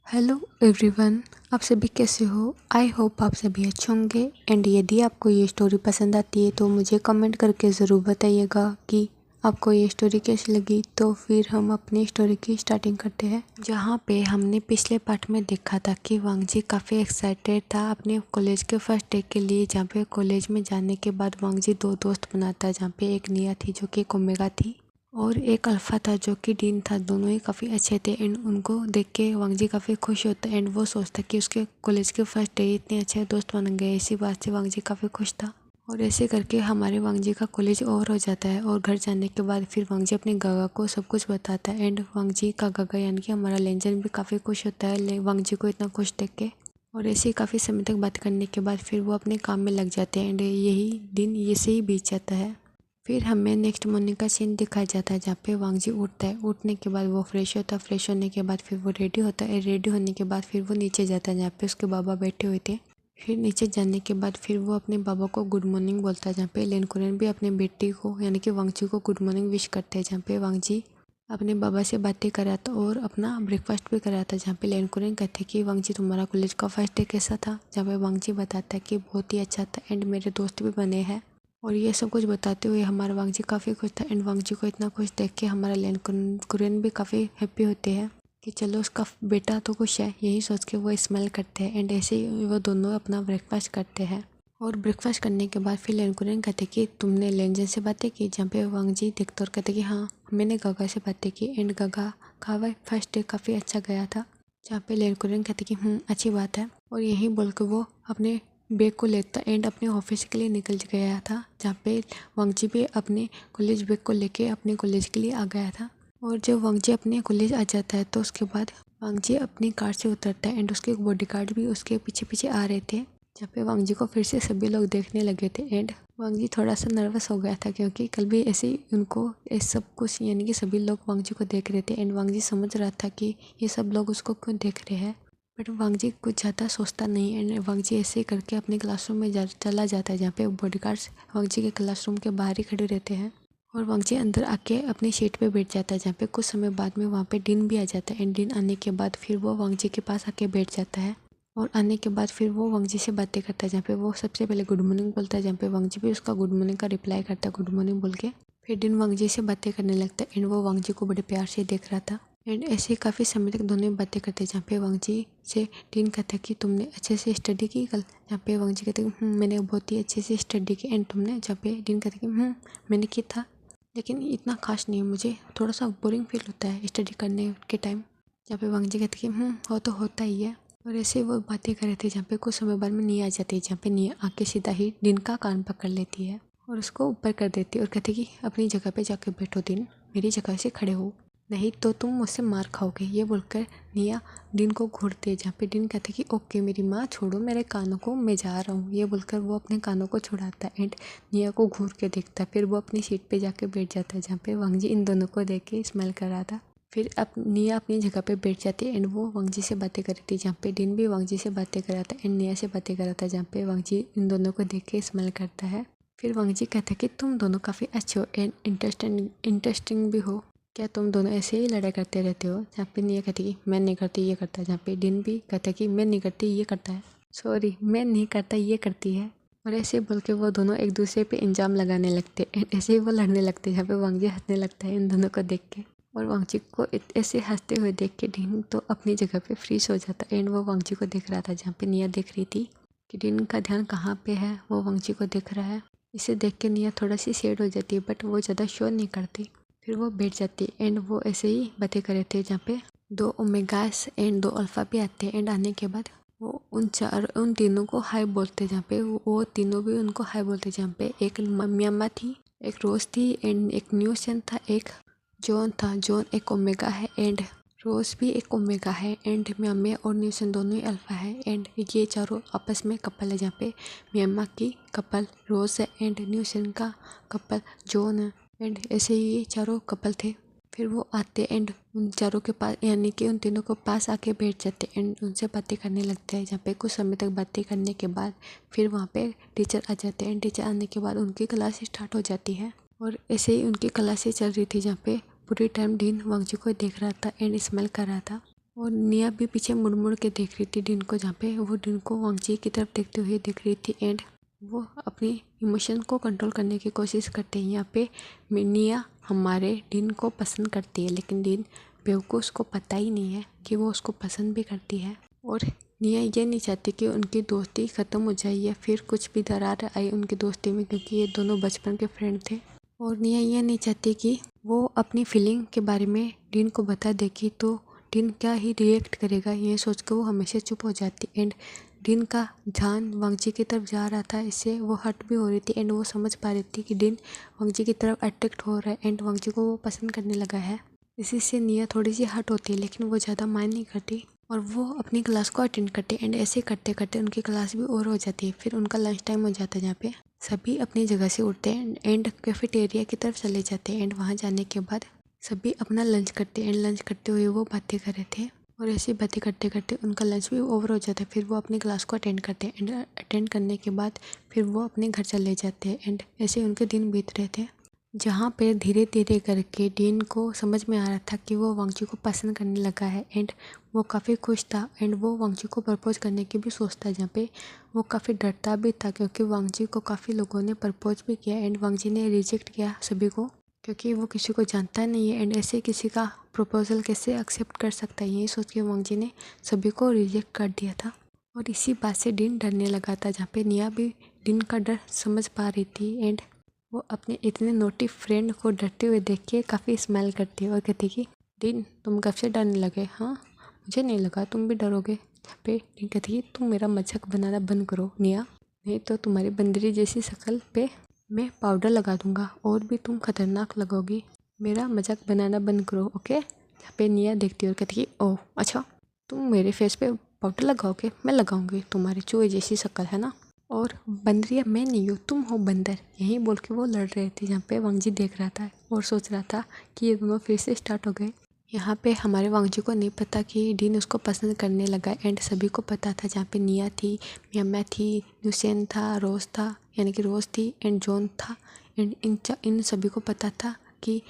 Hello everyone, आप सभी कैसे हो। आई होप आप सभी अच्छे होंगे। एंड यदि आपको ये स्टोरी पसंद आती है तो मुझे कमेंट करके ज़रूर बताइएगा कि आपको ये स्टोरी कैसी लगी। तो फिर हम अपनी स्टोरी की स्टार्टिंग करते हैं। जहाँ पे हमने पिछले पार्ट में देखा था कि वांगजी काफ़ी एक्साइटेड था अपने कॉलेज के फर्स्ट डे के लिए, जहाँ पे कॉलेज में जाने के बाद वांगजी दो दोस्त बनाता है, जहाँ पे एक निया थी जो कि एक ओमेगा थी और एक अल्फ़ा था जो कि डीन था। दोनों ही काफ़ी अच्छे थे एंड उनको देख के वांगजी काफ़ी खुश होता है एंड वो सोचता कि उसके कॉलेज के फर्स्ट डे इतने अच्छे दोस्त बन गए। इसी बात से वांगजी काफ़ी खुश था और ऐसे करके हमारे वांगजी का कॉलेज ओवर हो जाता है। और घर जाने के बाद फिर वांगजी अपने गागा को सब कुछ बताता है एंड वांगजी का गागा यानी कि हमारा लेंजन भी काफ़ी खुश होता है वांगजी को इतना खुश देख के। और ऐसे ही काफ़ी समय तक बात करने के बाद फिर वो अपने काम में लग जाते हैं एंड यही दिन ऐसे ही बीत जाता है। फिर हमें नेक्स्ट मॉर्निंग का सीन दिखाया जाता है, जहाँ पे वांगजी उठता है। उठने के बाद वो फ्रेश होता है। फ्रेश होने के बाद फिर वो रेडी होता है। रेडी होने के बाद फिर वो नीचे जाता है जहाँ पे उसके बाबा बैठे हुए थे। फिर नीचे जाने के बाद फिर वो अपने बाबा को गुड मॉर्निंग बोलता है, जहाँ पे लेनकुरन भी अपने बेटी को यानी कि वांगजी को गुड मॉर्निंग विश करते हैं। जहाँ पे वांगजी अपने बाबा से बातें कराता और अपना ब्रेकफास्ट भी कराता, जहाँ पे लेनकुरन कहते कि वांगजी तुम्हारा कॉलेज का फर्स्ट डे कैसा था। जहाँ पे वांगजी बताता है कि बहुत ही अच्छा था एंड मेरे दोस्त भी बने हैं। और ये सब कुछ बताते हुए हमारा वांगजी काफ़ी खुश था एंड वांगजी को इतना खुश देख के हमारा लेनकुरन भी काफ़ी हैप्पी होते हैं कि चलो उसका बेटा तो खुश है। यही सोच के वो स्माइल करते हैं एंड ऐसे ही वो दोनों अपना ब्रेकफास्ट करते हैं। और ब्रेकफास्ट करने के बाद फिर लेनकुरन कहते कि तुमने लेंजन से बातें की। जहाँ पे वांगजी देखते और कहते कि हाँ मैंने गागा से बातें की एंड गागा का फर्स्ट डे काफ़ी अच्छा गया था। जहाँ पे लेनकुरन कहते कि अच्छी बात है। और यही बोल के वो अपने बैग को लेता एंड अपने ऑफिस के लिए निकल गया था, जहाँ पे वांगजी भी अपने कॉलेज बैग को लेके अपने कॉलेज के लिए आ गया था। और जब वांगजी अपने कॉलेज आ जाता है तो उसके बाद वांगजी अपनी कार से उतरता है एंड उसके बॉडीगार्ड भी उसके पीछे पीछे आ रहे थे, जहाँ पे वांगजी को फिर से सभी लोग देखने लगे थे। एंड वांगजी थोड़ा सा नर्वस हो गया था क्योंकि कल भी ऐसे ही उनको सब कुछ यानी कि सभी लोग वांगजी को देख रहे थे एंड वांगजी समझ रहा था कि ये सब लोग उसको क्यों देख रहे हैं। बट वांगजी कुछ ज़्यादा सोचता नहीं है एंड वांगजी ऐसे करके अपने क्लासरूम में चला जाता है, जहाँ पे बॉडीगार्ड्स वांगजी के क्लासरूम के बाहर ही खड़े रहते हैं। और वांगजी अंदर आके अपनी सीट पे बैठ जाता है, जहाँ पे कुछ समय बाद में वहाँ पे डीन भी आ जाता है एंड डीन आने के बाद फिर वो वांगजी के पास आके बैठ जाता है। और आने के बाद फिर वो वांगजी से बातें करता है, जहाँ पे वो सबसे पहले गुड मॉर्निंग बोलता है, जहाँ पे वांगजी भी उसका गुड मॉर्निंग का रिप्लाई करता है गुड मॉर्निंग बोल के। फिर डीन वांगजी से बातें करने लगता है एंड वो वांगजी को बड़े प्यार से देख रहा था। एंड ऐसे काफ़ी समय तक दोनों बातें करते, जहाँ पे वांगजी से डीन कहता है कि तुमने अच्छे से स्टडी की कल। जहाँ पे वांगजी कहते हैं मैंने बहुत ही अच्छे से स्टडी की। एंड तुमने, जहाँ पे डीन कहते हैं कि मैंने की था लेकिन इतना खास नहीं, मुझे थोड़ा सा बोरिंग फील होता है स्टडी करने के टाइम। जहाँ पे वांगजी कहते हैं कि वो तो होता ही है। और ऐसे वो बातें कर रहे थे, जहाँ पे कुछ समय बाद में निया आ जाती है, जहाँ पे निया आके सीधा ही डीन का कान पकड़ लेती है और उसको ऊपर कर देती है और कहती कि अपनी जगह पे जाके बैठो डीन, मेरी जगह से खड़े हो, नहीं तो तुम मुझसे मार खाओगे। ये बोलकर निया डीन को घूरते है, जहाँ पे डीन कहते कि ओके मेरी माँ छोड़ो मेरे कानों को, मैं जा रहा हूँ। ये बोलकर वो अपने कानों को छुड़ाता है एंड निया को घूर के देखता है। फिर वो अपनी सीट पे जाके बैठ जाता है, जहाँ पे वांगजी इन दोनों को देख के स्माइल कर रहा था। फिर अब निया अपनी जगह पे बैठ जाती है एंड वो वांगजी से बातें कर रही थी, जहाँ पे डीन भी वांगजी से बातें कर रहा था एंड निया से बातें कर रहा था, जहाँ पे वांगजी इन दोनों को देख के स्माइल करता है। फिर वांगजी कहता है कि तुम दोनों काफ़ी अच्छे हो एंड इंटरेस्टिंग भी हो, क्या तुम दोनों ऐसे ही लड़ाई करते रहते हो। जहाँ पे निया कहती कि मैं नहीं करती ये करता है, जहाँ पे डीन भी कहता है कि मैं नहीं करती ये करता है, सॉरी मैं नहीं करता ये करती है। और ऐसे बोल के वो दोनों एक दूसरे पे इल्ज़ाम लगाने लगते एंड ऐसे ही वो लड़ने लगते, जहाँ पे वांगजी हंसने लगता है इन दोनों को देख के। और वांगजी को ऐसे हंसते हुए देख के डीन तो अपनी जगह पे फ्रीज हो जाता एंड वो वांगजी को देख रहा था, जहाँ पे निया देख रही थी कि डीन का ध्यान कहाँ पे है, वो वांगजी को देख रहा है। इसे देख के निया थोड़ा सी सैड हो जाती है बट वो ज़्यादा शो नहीं करती। फिर वो बैठ जाती है एंड वो ऐसे ही बातें कर रहे थे, जहाँ पे 2 ओमेगास एंड 2 अल्फ़ा भी आते हैं एंड आने के बाद वो उन तीनों को हाय बोलते, जहाँ पे वो तीनों भी उनको हाय बोलते, जहाँ पे एक म्यामा थी, एक रोज थी एंड एक न्यूसन था, एक जॉन था। जॉन एक ओमेगा है एंड रोज भी एक ओमेगा है एंड म्यामा और न्यूसन दोनों ही अल्फ़ा है एंड ये चारों आपस में कपल है, जहाँ पे म्यामा की कपल रोज है एंड न्यूसन का कपल जॉन है एंड ऐसे ही ये चारों कपल थे। फिर वो आते एंड उन चारों के पास यानी कि उन तीनों को पास आके बैठ जाते एंड उनसे बातें करने लगते हैं, जहाँ पे कुछ समय तक बातें करने के बाद फिर वहाँ पे टीचर आ जाते हैं एंड टीचर आने के बाद उनकी क्लास स्टार्ट हो जाती है। और ऐसे ही उनकी क्लासेस चल रही थी, जहाँ पे पूरी टाइम डीन वांगजी को देख रहा था एंड स्माइल कर रहा था। और निया भी पीछे मुड़ मुड़ के देख रही थी डिन को, जहाँ पे वो डिन को वांगजी की तरफ देखते हुए देख रही थी। एंड वो अपनी इमोशन को कंट्रोल करने की कोशिश करते हैं। यहाँ पे निया हमारे डिन को पसंद करती है, लेकिन डिन बेवकूफ़, उसको पता ही नहीं है कि वो उसको पसंद भी करती है। और निया ये नहीं चाहती कि उनकी दोस्ती ख़त्म हो जाए या फिर कुछ भी दरार आए उनकी दोस्ती में, क्योंकि ये दोनों बचपन के फ्रेंड थे। और निया ये नहीं चाहती कि वो अपनी फीलिंग के बारे में डिन को बता देगी तो डिन क्या ही रिएक्ट करेगा, ये सोच कर वो हमेशा चुप हो जाती। एंड डिन का ध्यान वांगजी की तरफ जा रहा था, इससे वो हट भी हो रही थी। एंड वो समझ पा रही थी कि डिन वांगजी की तरफ अट्रैक्ट हो रहा है एंड वांगजी को वो पसंद करने लगा है। इसी से निया थोड़ी सी हट होती है, लेकिन वो ज़्यादा माइंड नहीं करती और वो अपनी क्लास को अटेंड करते। एंड ऐसे करते करते उनकी क्लास भी ओवर हो जाती है। फिर उनका लंच टाइम हो जाता है, जहाँ पे सभी अपनी जगह से उठते हैं एंड कैफेटेरिया की तरफ चले जाते हैं। एंड वहाँ जाने के बाद सभी अपना लंच करते हैं। एंड लंच करते हुए वो बातें कर रहे थे और ऐसी बातें करते करते उनका लंच भी ओवर हो जाता है। फिर वो अपनी क्लास को अटेंड करते हैं एंड अटेंड करने के बाद फिर वो अपने घर चले जाते हैं। एंड ऐसे उनके दिन बीत रहे थे, जहाँ पे धीरे धीरे करके डिन को समझ में आ रहा था कि वो वांगजी को पसंद करने लगा है। एंड वो काफ़ी खुश था एंड वो वांगजी को प्रपोज करने की भी सोचता, जहाँ पे वो काफ़ी डरता भी था, क्योंकि वांगजी को काफ़ी लोगों ने प्रपोज भी किया एंड वांगजी ने रिजेक्ट किया सभी को, क्योंकि वो किसी को जानता नहीं है एंड ऐसे किसी का प्रपोजल कैसे एक्सेप्ट कर सकता है, यही सोच के वांगजी ने सभी को रिजेक्ट कर दिया था। और इसी बात से डिन डरने लगा था, जहाँ पे निया भी डिन का डर समझ पा रही थी। एंड वो अपने इतने नोटी फ्रेंड को डरते हुए देख के काफ़ी स्माइल करती है और कहती कि डिन तुम कब से डरने लगे? हाँ मुझे नहीं लगा तुम भी डरोगे। यहाँ पे डिन कहती कि तुम मेरा मजाक बनाना बंद करो निया, नहीं तो तुम्हारी बंदरी जैसी शक्ल पे मैं पाउडर लगा दूंगा और भी तुम खतरनाक लगोगी। मेरा मजाक बनाना बंद करो, ओके। यहाँ पे निया देखती है और कहती कि ओह अच्छा तुम मेरे फेस पे पाउडर लगाओगे? मैं लगाऊंगी, तुम्हारी चूहे जैसी शक्ल है ना। और बंदरिया मैं नहीं हूँ तुम हो बंदर, यही बोल के वो लड़ रहे थे। जहाँ पे वांगजी देख रहा था और सोच रहा था कि ये दोनों फिर से स्टार्ट हो गए। यहाँ पे हमारे वांगजी को नहीं पता कि डिन उसको पसंद करने लगा एंड सभी को पता था। जहाँ पे निया थी, म्यामा थी, न्यूसेन था, रोज था, यानी कि रोज थी एंड जॉन था। एंड इन सभी को पता था कि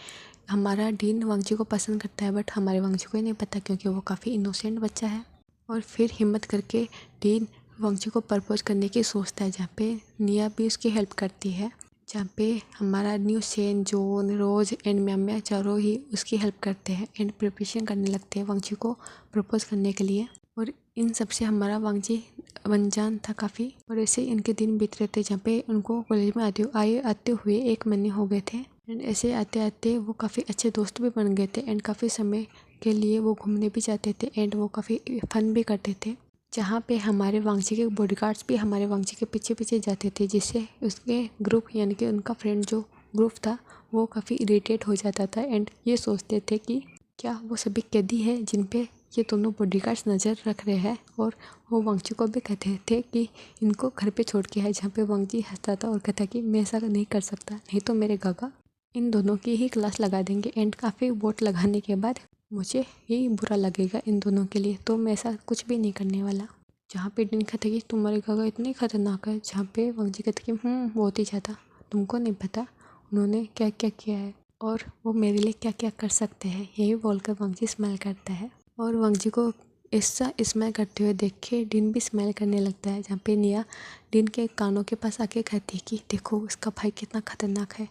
हमारा डिन वांगजी को पसंद करता है, बट हमारे वांगजी को ही नहीं पता, क्योंकि वो काफ़ी इनोसेंट बच्चा है। और फिर हिम्मत करके डिन वांगजी को प्रपोज करने की सोचता है, जहाँ पे निया भी उसकी हेल्प करती है। जहाँ पे हमारा न्यूसेन, जॉन, रोज एंड म्यामा चारों ही उसकी हेल्प करते हैं एंड प्रिपरेशन करने लगते हैं वांगजी को प्रपोज करने के लिए। और इन सब से हमारा वांगजी अनजान था काफ़ी। और ऐसे इनके दिन बीत रहे थे, जहाँ पे उनको कॉलेज में आते हुए 1 महीने हो गए थे। एंड ऐसे आते आते वो काफ़ी अच्छे दोस्त भी बन गए थे एंड काफ़ी समय के लिए वो घूमने भी जाते थे एंड वो काफ़ी फन भी करते थे। जहाँ पे हमारे वांगजी के बॉडीगार्ड्स भी हमारे वांगजी के पीछे पीछे जाते थे, जिससे उसके ग्रुप यानी कि उनका फ्रेंड जो ग्रुप था वो काफ़ी इरिटेट हो जाता था एंड ये सोचते थे कि क्या वो सभी कैदी है जिन पे ये दोनों बॉडीगार्ड्स नज़र रख रहे हैं। और वो वांगजी को भी कहते थे कि इनको घर पे छोड़ के आए, जहाँ पे वांगजी हंसता था और कहता कि मैं ऐसा नहीं कर सकता, नहीं तो मेरे गागा इन दोनों की ही क्लास लगा देंगे एंड काफ़ी वोट लगाने के बाद मुझे ही बुरा लगेगा इन दोनों के लिए, तो मैं ऐसा कुछ भी नहीं करने वाला। जहाँ पे डिन कहते कि तुम्हारे गागा इतनी खतरनाक है, जहाँ पे वांगजी कहते कि बहुत ही ज़्यादा, तुमको नहीं पता उन्होंने क्या क्या किया है और वो मेरे लिए क्या क्या कर सकते हैं, यही बोलकर वांगजी स्माइल करता है। और वांगजी को ऐसा स्माइल करते हुए देख के डिन भी स्माइल करने लगता है। जहाँ पे निया डिन के कानों के पास आके कहती है कि देखो उसका भाई कितना खतरनाक है,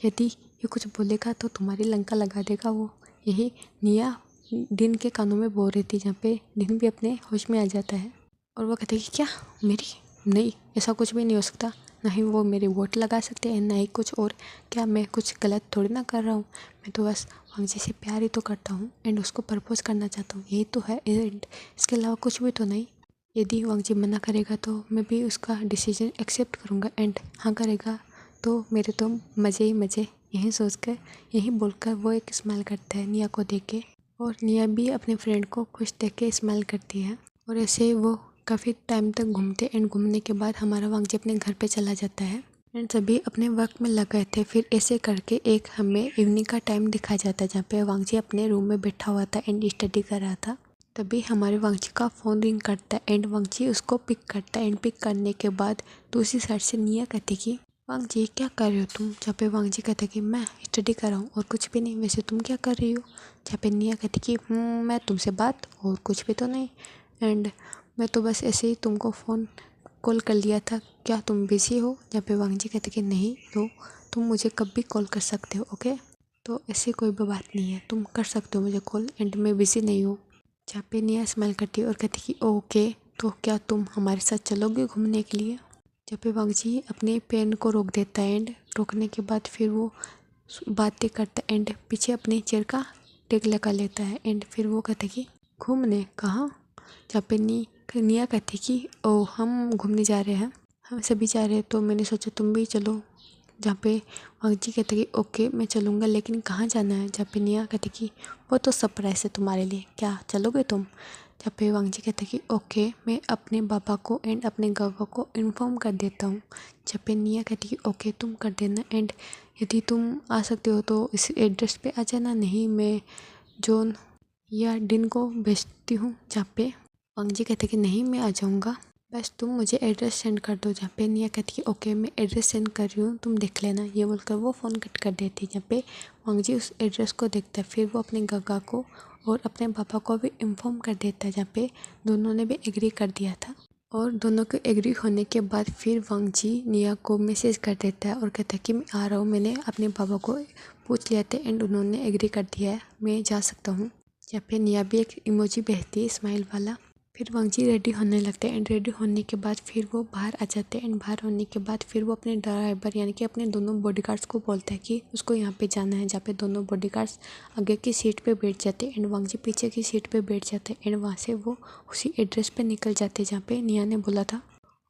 यदि ये कुछ बोलेगा तो तुम्हारी लंका लगा देगा वो। यही निया डिन के कानों में बोल रही थी, जहाँ पे डिन भी अपने होश में आ जाता है और वो कहते हैं कि क्या मेरी, नहीं ऐसा कुछ भी नहीं हो सकता, ना ही वो मेरे वोट लगा सकते हैं ना ही कुछ और, क्या मैं कुछ गलत थोड़ी ना कर रहा हूँ, मैं तो बस वांगजी से प्यार ही तो करता हूँ एंड उसको प्रपोज करना चाहता हूँ, यही तो है एंड इसके अलावा कुछ भी तो नहीं। यदि वांगजी मना करेगा तो मैं भी उसका डिसीजन एक्सेप्ट करूँगा एंड हाँ करेगा तो मेरे तो मज़े ही मज़े। यही सोचकर यही बोलकर वो एक स्माइल करता है निया को देख के और निया भी अपने फ्रेंड को खुश देख के स्माइल करती है। और ऐसे वो काफ़ी टाइम तक घूमते एंड घूमने के बाद हमारा वांगजी अपने घर पे चला जाता है एंड सभी अपने वर्क में लग गए थे। फिर ऐसे करके एक हमें इवनिंग का टाइम दिखाया जाता है, जहाँ पे वांगजी अपने रूम में बैठा हुआ था एंड स्टडी कर रहा था। तभी हमारे वांगजी का फ़ोन रिंग करता है एंड वांगजी उसको पिक करता है एंड पिक करने के बाद दूसरी साइड से निया कहती कि वांगजी क्या कर रहे हो तुम, जहाँ पे वांगजी कहते कि मैं स्टडी कर रहा हूँ और कुछ भी नहीं, वैसे तुम क्या कर रही हो? जहाँ पे निया कहती कि मैं तुमसे बात और कुछ भी तो नहीं, एंड मैं तो बस ऐसे ही तुमको फ़ोन कॉल कर लिया था, क्या तुम बिज़ी हो? जहाँ पे वांग जी कहते कि नहीं, तो तुम मुझे कब भी कॉल कर सकते हो, ओके? तो ऐसी कोई भी बात नहीं है, तुम कर सकते हो मुझे कॉल, एंड मैं बिज़ी नहीं हूँ। जहाँ पे निया स्माइल करती है और कहती कि ओके, तो क्या तुम हमारे साथ चलोगे घूमने के लिए? जहाँ पे वांग जी अपने पेन को रोक देता है, एंड रोकने के बाद फिर वो बातें करता है, एंड पीछे अपने चेयर का टेक लगा लेता है, एंड फिर वो कहते कि घूमने कहाँ? जहाँ पे निया कहती कि ओ हम घूमने जा रहे हैं, हम सभी जा रहे हैं, तो मैंने सोचा तुम भी चलो। जहाँ पे वांग जी कहते कि ओके मैं चलूँगा, लेकिन कहाँ जाना है? जहाँ पे निया कहती कि वो तो सरप्राइज है तुम्हारे लिए, क्या चलोगे तुम? जहाँ पे वांग जी कहते कि ओके मैं अपने पापा को एंड अपने गावा को इन्फॉर्म कर देता हूँ। जहाँ पे निया कहती कि ओके तुम कर देना, एंड यदि तुम आ सकते हो तो इस एड्रेस पे आ जाना, नहीं मैं जॉन या डिन को भेजती हूँ। जहाँ पे वांग जी कहते कि नहीं मैं आ जाऊँगा, बस तुम मुझे एड्रेस सेंड कर दो। जहाँ पे निया कहती है ओके मैं एड्रेस सेंड कर रही हूँ, तुम देख लेना। ये बोलकर वो फ़ोन कट कर देती है। जहाँ पे वांग जी उस एड्रेस को देखता है, फिर वो अपने गगा को और अपने पापा को भी इन्फॉर्म कर देता है। जहाँ पे दोनों ने भी एग्री कर दिया था, और दोनों के एग्री होने के बाद फिर वांग जी निया को मैसेज कर देता है और कहता है कि मैं आ रहा हूँ, मैंने अपने पापा को पूछ लिया था एंड उन्होंने एग्री कर दिया है, मैं जा सकता हूँ। यहाँ पे निया भी एक इमोजी भेजती है स्माइल वाला। फिर वांग जी रेडी होने लगते हैं, एंड रेडी होने के बाद फिर वो बाहर आ जाते हैं, एंड बाहर होने के बाद फिर वो अपने ड्राइवर यानी कि अपने दोनों बॉडीगार्ड्स को बोलता है कि उसको यहाँ पे जाना है। जहाँ पे दोनों बॉडीगार्ड्स आगे की सीट पे बैठ जाते हैं, एंड वांग जी पीछे की सीट पे बैठ जाते हैं, एंड वहाँ से वो उसी एड्रेस पे निकल जाते हैं जहाँ पे निया ने बोला था।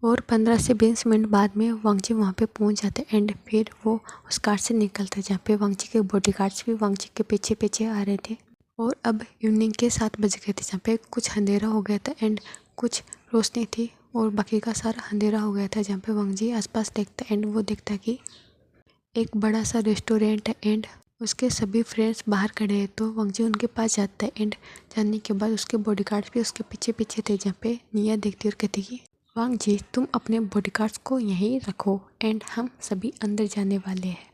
और 15 से 20 मिनट बाद में वांग जी वहाँ पे पहुँच जाते हैं, एंड फिर वो उस कार से निकलते हैं। जहाँ पे वांग जी के बॉडीगार्ड्स भी वांग जी के पीछे पीछे आ रहे थे। और अब इवनिंग के 7 बज गए थे, जहाँ पे कुछ अंधेरा हो गया था एंड कुछ रोशनी थी और बाकी का सारा अंधेरा हो गया था। जहाँ पे वांग जी आसपास देखता एंड वो देखता कि एक बड़ा सा रेस्टोरेंट है एंड उसके सभी फ्रेंड्स बाहर खड़े हैं। तो वांग जी उनके पास जाता है, एंड जाने के बाद उसके बॉडीगार्ड्स भी उसके पीछे पीछे थे। जहाँ पे निया देखती और कहती कि वांग जी तुम अपने बॉडीगार्ड्स को यहीं रखो एंड हम सभी अंदर जाने वाले हैं।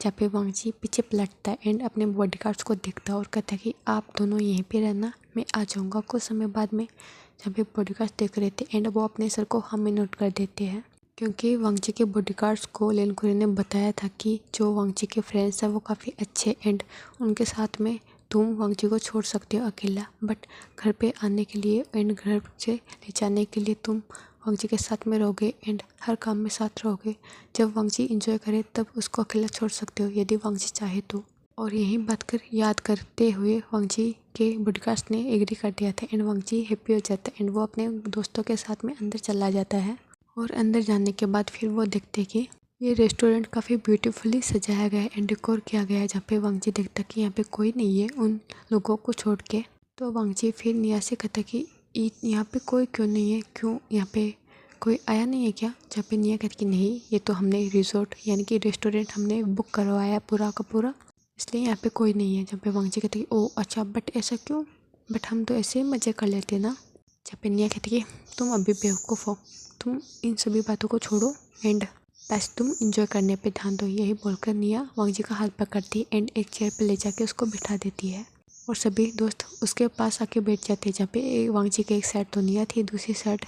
जहाँ पे वांग जी पीछे पलटता है एंड अपने बॉडीगार्ड्स को देखता है और कहता है कि आप दोनों यहीं पे रहना, मैं आ जाऊँगा कुछ समय बाद में। जहाँ पे बॉडीगार्ड्स देख रहे थे एंड वो अपने सर को हाँ में नोट कर देते हैं, क्योंकि वांग जी के बॉडीगार्ड्स को लेन कुरी ने बताया था कि जो वांग जी के फ्रेंड्स हैं वो काफ़ी अच्छे एंड उनके साथ में तुम वांग जी को छोड़ सकते हो अकेला, बट घर पे आने के लिए एंड घर से ले जाने के लिए तुम वांग जी के साथ में रहोगे एंड हर काम में साथ रहोगे। जब वांग जी इंजॉय करे तब उसको अकेला छोड़ सकते हो यदि वांग जी चाहे तो। और यही बात कर याद करते हुए वांग जी के बॉडीगार्ड्स ने एग्री कर दिया था एंड वांग जी हैप्पी हो जाता है एंड वो अपने दोस्तों के साथ में अंदर चला जाता है। और अंदर जाने के बाद फिर वो देखते कि ये रेस्टोरेंट काफ़ी ब्यूटीफुली सजाया गया है एंड डेकोर किया गया है। जहाँ पे वांग जी देखता कि यहाँ पे कोई नहीं है उन लोगों को छोड़ के। तो वांग जी फिर निया से कहता कि यहाँ पे कोई क्यों नहीं है, क्यों यहाँ पे कोई आया नहीं है क्या? जहाँ पे निया कहती कि नहीं, ये तो हमने रिजॉर्ट यानी कि रेस्टोरेंट हमने बुक करवाया पूरा का पूरा, इसलिए यहाँ पे कोई नहीं है। जहाँ पे वांग जी कहती कि ओ अच्छा, बट ऐसा क्यों? बट हम तो ऐसे ही मज़े कर लेते ना। जहाँ पे निया कहती कि तुम अभी बेवकूफ़ हो, तुम इन सभी बातों को छोड़ो एंड बस तुम इंजॉय करने पे ध्यान दो। यही बोलकर निया वांग जी का हाथ पकड़ती एंड एक चेयर पे ले जाके उसको बिठा देती है और सभी दोस्त उसके पास आके बैठ जाते हैं। जहाँ पे वांग जी के एक साइड तो निया थी, दूसरी साइड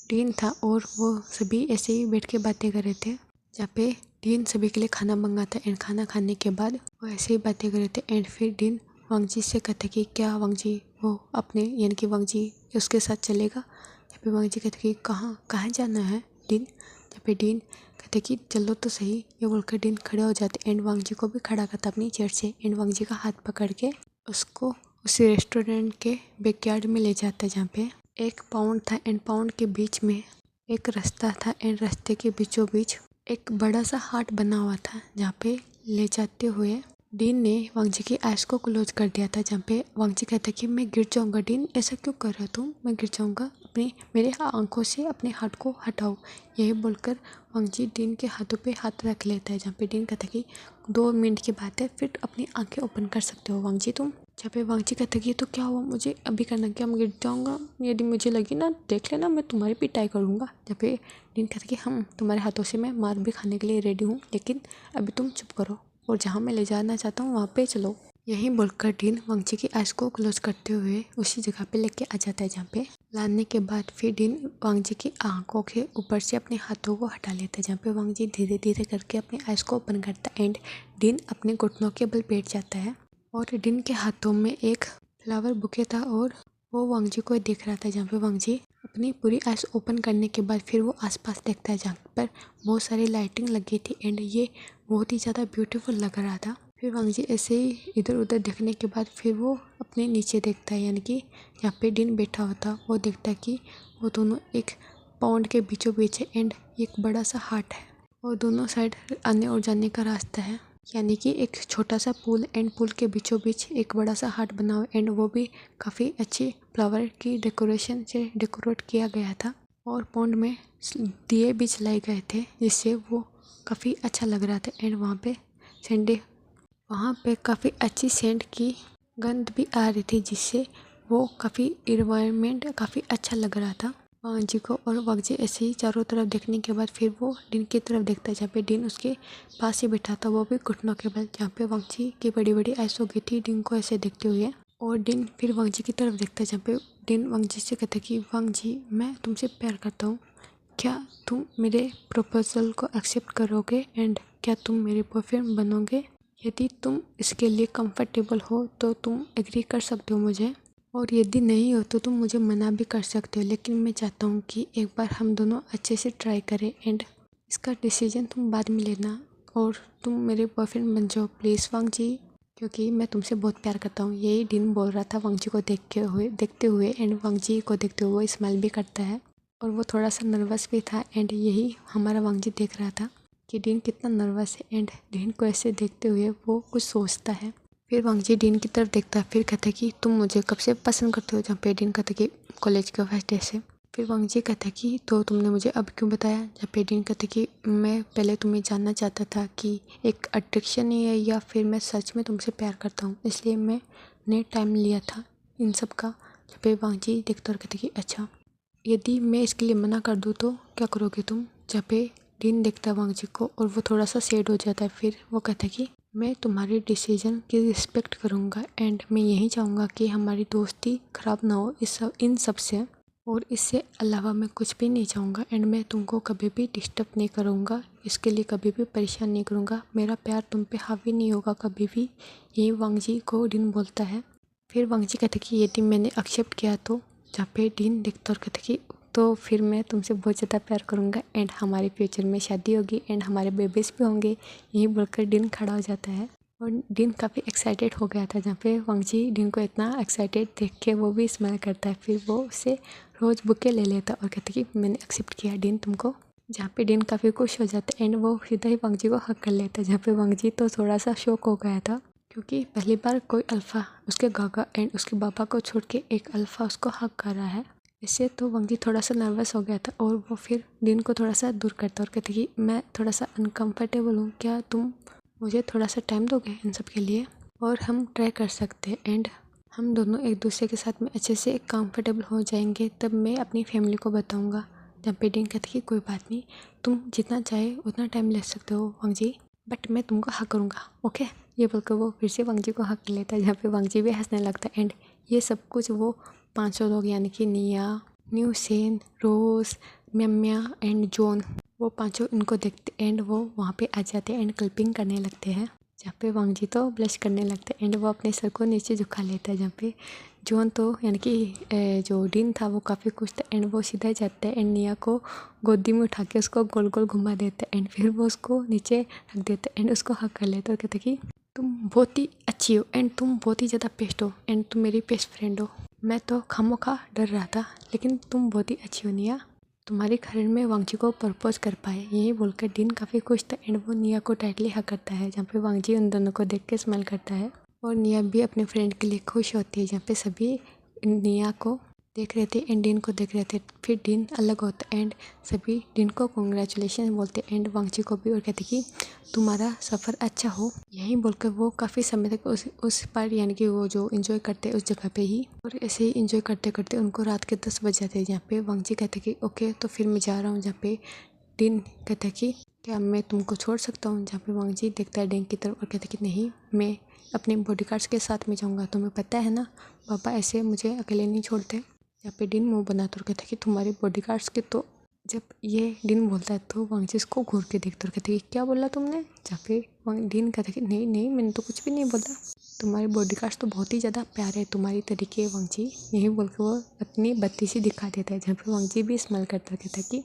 डीन था और वो सभी ऐसे ही बैठ के बातें कर रहे थे। जहाँ पे डीन सभी के लिए खाना मंगाता एंड खाना खाने के बाद वो ऐसे ही बातें कर रहे थे एंड फिर डीन वांग जी से कहते कि क्या वांग जी वो अपने यानी कि वांग जी उसके साथ चलेगा? जहाँ पे वांग जी कहते कि कहाँ कहाँ जाना है डीन? जहाँ पे डीन कहते कि चलो तो सही। ये बोलकर डीन खड़े हो जाते एंड वांग जी को भी खड़ा करता अपनी चेयर से एंड वांग जी का हाथ पकड़ के उसको उसी रेस्टोरेंट के बैकयार्ड में ले जाता है। जहाँ पे एक पाउंड था एंड पाउंड के बीच में एक रास्ता था एंड रास्ते के बीचों बीच एक बड़ा सा हार्ट बना हुआ था। जहाँ पे ले जाते हुए डीन ने वांग जी की आइज को क्लोज कर दिया था। जहाँ पे वांग जी कहता कि मैं गिर जाऊंगा। डीन ऐसा क्यों कर रहे हो तुम? मैं गिर जाऊंगा, अपने मेरे आंखों से अपने हाथ को हटाओ। यही बोलकर वांग जी डीन के हाथों पे हाथ रख लेता है। जहाँ पे डीन कहता कि 2 मिनट की बात है, फिर अपनी आंखें ओपन कर सकते हो वांग जी तुम। जहाँ पे वांग जी कहता कि तो क्या हुआ, मुझे अभी करना क्या? मैं गिर जाऊंगा, यदि मुझे लगी ना देख लेना, मैं तुम्हारी पिटाई करूँगा। जहाँ पे डीन कहता कि हम तुम्हारे हाथों से मैं मार भी खाने के लिए रेडी हूँ, लेकिन अभी तुम चुप करो और जहाँ मैं ले जाना चाहता हूँ वहाँ पे चलो। यही बोलकर डीन वांगजी की आइज को क्लोज करते हुए उसी जगह पे लेके आ जाता है जहाँ पे लाने के बाद फिर डीन वांगजी की आंखों के ऊपर से अपने हाथों को हटा लेता है, जहाँ पे वांगजी धीरे धीरे करके अपनी आइज को ओपन करता है एंड डीन अपने घुटनों के बल बैठ जाता है। और डीन के हाथों में एक फ्लावर बुके था और वो वांगजी को देख रहा था, जहाँ पे वांगजी अपनी पूरी आइज ओपन करने के बाद फिर वो आसपास देखता है जहाँ पर बहुत सारी लाइटिंग लगी थी एंड ये बहुत ही ज़्यादा ब्यूटीफुल लग रहा था। फिर वांगजी ऐसे ही इधर उधर देखने के बाद फिर वो अपने नीचे देखता है, यानी कि यहाँ पे डीन बैठा होता वो देखता है कि वो दोनों एक पॉन्ड के बीचों बीच है एंड एक बड़ा सा हार्ट है और दोनों साइड आने और जाने का रास्ता है, यानी कि एक छोटा सा पूल एंड पूल के बीचों बीच एक बड़ा सा हार्ट बना हुआ एंड वो भी काफ़ी अच्छी फ्लावर की डेकोरेशन से डेकोरेट किया गया था। और पॉन्ड में दिए भी जलाए गए थे जिससे वो काफ़ी अच्छा लग रहा था एंड वहाँ पे काफ़ी अच्छी सेंट की गंध भी आ रही थी, जिससे वो काफ़ी इन्वायरमेंट काफ़ी अच्छा लग रहा था वांगजी को। और वांगजी ऐसे ही चारों तरफ देखने के बाद फिर वो डीन की तरफ देखता है, जहाँ पे डीन उसके पास ही बैठा था, वो भी घुटनों के बल, जहाँ पे वांगजी की बड़ी बड़ी आइस हो गई थी डीन को ऐसे देखते हुए। और डीन फिर वांगजी की तरफ देखता है, जहाँ पे डीन वांगजी से कहता है कि वांगजी मैं तुमसे प्यार करता हूँ, क्या तुम मेरे प्रपोजल को एक्सेप्ट करोगे एंड क्या तुम मेरे बॉयफ्रेंड बनोगे? यदि तुम इसके लिए कंफर्टेबल हो तो तुम एग्री कर सकते हो मुझे, और यदि नहीं हो तो तुम मुझे मना भी कर सकते हो, लेकिन मैं चाहता हूँ कि एक बार हम दोनों अच्छे से ट्राई करें एंड इसका डिसीजन तुम बाद में लेना और तुम मेरे बॉयफ्रेंड बन जाओ प्लीज़ वांगजी, क्योंकि मैं तुमसे बहुत प्यार करता हूँ। यही डीन बोल रहा था वांगजी को देखते हुए एंड वांगजी को देखते हुए वो स्माइल भी करता है और वो थोड़ा सा नर्वस भी था एंड यही हमारा वांगजी देख रहा था कि डीन कितना नर्वस है एंड डीन को ऐसे देखते हुए वो कुछ सोचता है। फिर वांगजी डीन की तरफ देखता है, फिर कहता है कि तुम मुझे कब से पसंद करते हो, जहाँ पे डीन कहता है कि कॉलेज के फर्स्ट डे से। फिर वांगजी कहता है कि तो तुमने मुझे अब क्यों बताया, जहाँ पे डीन कहता है कि मैं पहले तुम्हें जानना चाहता था कि एक अट्रैक्शन ही है या फिर मैं सच में तुमसे प्यार करता हूँ, इसलिए मैंने टाइम लिया था इन सब का। जहाँ पे वांगजी देखता और कहता कि अच्छा, यदि मैं इसके लिए मना कर दूँ तो क्या करोगे तुम? जहाँ पे डीन देखता है वांगजी को और वो थोड़ा सा सैड हो जाता है। फिर वो कहता है कि मैं तुम्हारे डिसीजन की रिस्पेक्ट करूँगा एंड मैं यही चाहूँगा कि हमारी दोस्ती ख़राब ना हो इन सब से, और इससे अलावा मैं कुछ भी नहीं चाहूँगा एंड मैं तुमको कभी भी डिस्टर्ब नहीं करूँगा, इसके लिए कभी भी परेशान नहीं करूँगा, मेरा प्यार तुम पे हावी नहीं होगा कभी भी, यही वांगजी को डीन बोलता है। फिर वांगजी कहता है कि यदि मैंने एक्सेप्ट किया तो, जहाँ पे डीन देखता और कहता कि तो फिर मैं तुमसे बहुत ज़्यादा प्यार करूँगा एंड हमारे फ्यूचर में शादी होगी एंड हमारे बेबीज़ भी होंगे, यही बोलकर डीन खड़ा हो जाता है। और डीन काफ़ी एक्साइटेड हो गया था, जहाँ पे वांगजी डीन को इतना एक्साइटेड देख के वो भी स्माइल करता है। फिर वो उससे रोज़ बुके ले लेता और कहता कि मैंने एक्सेप्ट किया डीन तुमको, जहाँ पे डीन काफ़ी खुश हो जाता है एंड वो सीधा ही वांगजी को हक कर लेता है, जहाँ पे वांगजी तो थोड़ा सा शॉक हो गया था, क्योंकि पहली बार कोई अल्फ़ा उसके गागा एंड उसके पापा को छोड़ के एक अल्फ़ा उसको हक कर रहा है। इससे तो वांगजी थोड़ा सा नर्वस हो गया था और वो फिर डीन को थोड़ा सा दूर करता और कहता कि मैं थोड़ा सा अनकंफर्टेबल हूँ, क्या तुम मुझे थोड़ा सा टाइम दोगे इन सब के लिए, और हम ट्राई कर सकते हैं एंड हम दोनों एक दूसरे के साथ में अच्छे से कंफर्टेबल हो जाएंगे, तब मैं अपनी फैमिली को बताऊँगा। जब पे डीन कहता कि कोई बात नहीं, तुम जितना चाहे उतना टाइम ले सकते हो वांगजी, बट मैं तुमको हक करूँगा, ओके। ये बोलकर वो फिर से वांगजी को हक लेता है, जहाँ पे वांगजी भी हंसने लगता है एंड ये सब कुछ वो 500 लोग यानी कि निया, न्यूसेन, रोज, म्या एंड जॉन, वो पांचों इनको देखते एंड वो वहाँ पे आ जाते एंड क्लिपिंग करने लगते हैं, जहाँ पे वांगजी तो ब्लश करने लगता है एंड वो अपने सर को नीचे झुका लेता है। जहाँ पे जॉन तो यानी कि जो डीन था वो काफ़ी खुश था एंड वो सीधा जाता है एंड निया को गोदी में उठा के उसको गोल गोल घुमा देता है एंड फिर वो उसको नीचे रख देता है एंड उसको हक कर लेता है और कहता कि तुम बहुत ही अच्छी हो एंड तुम बहुत ही ज़्यादा बेस्ट हो एंड तुम मेरी बेस्ट फ्रेंड हो, मैं तो खामोखा डर रहा था, लेकिन तुम बहुत ही अच्छी हो निया, तुम्हारे कारण में वांगजी को प्रपोज कर पाए। यही बोलकर डीन काफ़ी खुश था एंड वो निया को टाइटली हक करता है, जहाँ पे वांगजी उन दोनों को देख के स्माइल करता है और निया भी अपने फ्रेंड के लिए खुश होती है, जहाँ पे सभी निया को देख रहे थे एंड डीन को देख रहे थे। फिर डीन अलग होता एंड सभी डीन को कॉन्ग्रेचुलेशन बोलते एंड वांगजी को भी, और कहते कि तुम्हारा सफ़र अच्छा हो। यही बोलकर वो काफ़ी समय तक उस पर यानी कि वो जो एंजॉय करते उस जगह पे ही, और ऐसे ही एंजॉय करते करते उनको रात के 10 बज जाते हैं, जहाँ पे वांगजी कहते कि ओके तो फिर मैं जा रहा हूँ, जहाँ पे डीन कहता कि क्या मैं तुमको छोड़ सकता हूँ, जहाँ पे वांगजी देखता है डीन की तरफ और कहता कि नहीं, मैं अपने बॉडीगार्ड्स के साथ में जाऊँगा। तुम्हें पता है ना पापा ऐसे मुझे अकेले नहीं छोड़ते। यहाँ पे डिन मुंह बनाता और कहता है कि तुम्हारे बॉडीगार्ड्स के तो जब ये डिन बोलता है तो वांगजी इसको घूर के देखता और कहते हैं क्या बोला तुमने। जहाँ पे डिन कहता है कि नहीं नहीं मैंने तो कुछ भी नहीं बोला, तुम्हारे बॉडीगार्ड्स तो बहुत ही ज़्यादा प्यारे है तुम्हारी तरीके वांगजी। यही बोल के वो अपनी बत्ती सी दिखा देता है। जहाँ पे वांगजी भी स्माइल करता कहता है कि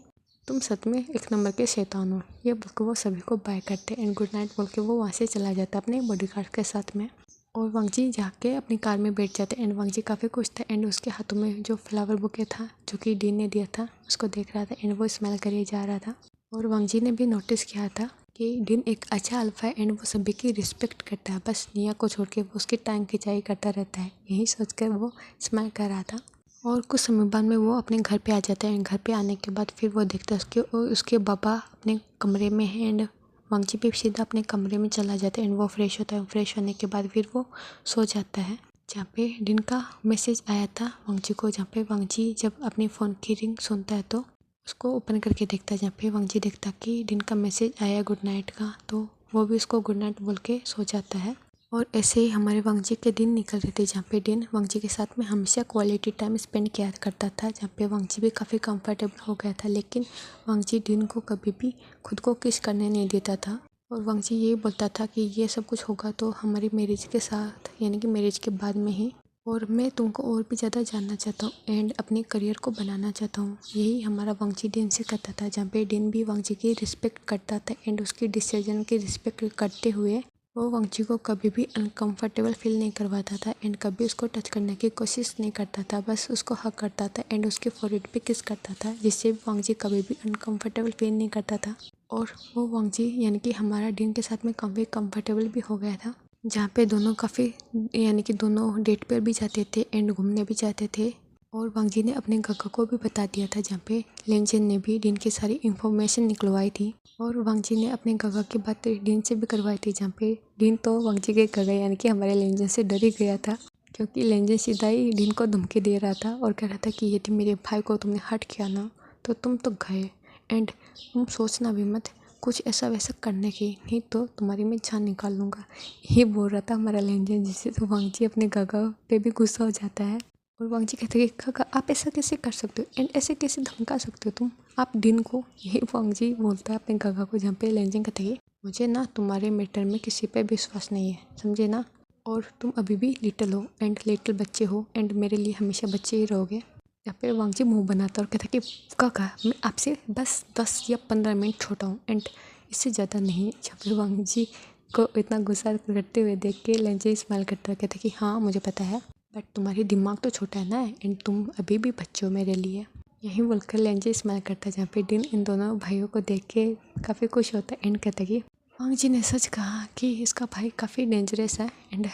तुम सच में एक नंबर के शैतान हो। ये बोल के वो सभी को बाय करते एंड गुड नाइट बोल के वो वहाँ से चला जाता अपने बॉडीगार्ड के साथ में। और वांगजी जाके अपनी कार में बैठ जाते एंड वांगजी काफ़ी खुश था एंड उसके हाथों में जो फ्लावर बुके था जो कि डीन ने दिया था उसको देख रहा था एंड वो स्मेल करे जा रहा था। और वांगजी ने भी नोटिस किया था कि डीन एक अच्छा अल्फा है एंड वो सभी की रिस्पेक्ट करता है, बस निया को छोड़ के वो उसकी टांग खिंचाई करता रहता है। यही सोचकर वो स्माइल कर रहा था। और कुछ समय बाद में वो अपने घर पे आ जाता है एंड घर पे आने के बाद फिर वो देखता है उसके पापा अपने कमरे में हैं एंड वांगजी भी सीधा अपने कमरे में चला जाता है एंड वो फ्रेश होता है। फ्रेश होने के बाद फिर वो सो जाता है। जहाँ पे डिन का मैसेज आया था वांगजी को, जहाँ पे वांगजी जब अपने फ़ोन की रिंग सुनता है तो उसको ओपन करके देखता है। जहाँ पे वांगजी देखता कि डिन का मैसेज आया गुड नाइट का, तो वो भी उसको गुड नाइट बोल के सो जाता है। और ऐसे ही हमारे वांगजी के दिन निकल रहे थे जहाँ पे डिन वांगजी के साथ में हमेशा क्वालिटी टाइम स्पेंड किया करता था। जहाँ पे वांगजी भी काफ़ी कंफर्टेबल हो गया था, लेकिन वांगजी डिन को कभी भी खुद को किस करने नहीं देता था। और वांगजी यही बोलता था कि ये सब कुछ होगा तो हमारी मैरिज के साथ यानी कि मैरिज के बाद में ही, और मैं तुमको और भी ज़्यादा जानना चाहता हूँ एंड अपने करियर को बनाना चाहता हूँ। यही हमारा वांगजी डिन से करता था। जहाँ पे डिन भी वांगजी की रिस्पेक्ट करता था एंड उसकी डिसीजन की रिस्पेक्ट करते हुए वो वांगजी को कभी भी अनकंफर्टेबल फील नहीं करवाता था एंड कभी उसको टच करने की कोशिश नहीं करता था, बस उसको हक करता था एंड उसके फॉरहेड पे किस करता था, जिससे वांगजी कभी भी अनकंफर्टेबल फील नहीं करता था। और वो वांगजी यानी कि हमारा डिन के साथ में काफ़ी कंफर्टेबल भी हो गया था। जहाँ पे दोनों काफ़ी यानी कि दोनों डेट पर भी जाते थे एंड घूमने भी जाते थे। और वांगजी ने अपने गगा को भी बता दिया था, जहाँ पे लेंजन ने भी डिन की सारी इन्फॉर्मेशन निकलवाई थी। और वांगजी ने अपने गगा की बातें डिन से भी करवाई थी। जहाँ पे डिन तो वांगजी के गगा यानी कि हमारे लेंजन से डर ही गया था, क्योंकि लेंजन सीधा ही डिन को धमकी दे रहा था और कह रहा था कि यदि मेरे भाई को तुमने हर्ट किया ना तो तुम तो गए एंड तुम सोचना भी मत कुछ ऐसा वैसा करने की, नहीं तो तुम्हारी मैं जान निकाल लूँगा। ये बोल रहा था हमारा लेंजन, जिससे तो वांगजी अपने गगा पे भी गुस्सा हो जाता है। और वांगजी कहते हैं कि काका आप ऐसा कैसे कर सकते हो एंड ऐसे कैसे धमका सकते हो तुम आप डिन को। यही वांगजी बोलता है अपने काका को। जहाँ पे लेंजन कहते हैं मुझे ना तुम्हारे मैटर में किसी पे विश्वास नहीं है, समझे ना, और तुम अभी भी लिटिल हो एंड लिटिल बच्चे हो एंड मेरे लिए हमेशा बच्चे ही रहोगे। यहाँ पे वांगजी मुंह बनाता और कहता कि काका मैं आपसे बस 10 या 15 मिनट छोटा हूँ एंड इससे ज़्यादा नहीं। जहाँ पे वांगजी को इतना गुस्सा करते हुए देख के लेंजन स्माइल करता कहता कि हाँ मुझे पता है, बट तुम्हारी दिमाग तो छोटा है ना एंड तुम अभी भी बच्चे हो मेरे लिए। यही बोलकर लेंजन स्माइल करता है। जहाँ पे डिन इन दोनों भाइयों को देख के काफ़ी खुश होता है एंड कहता कि वांगजी ने सच कहा कि इसका भाई काफ़ी डेंजरस है एंड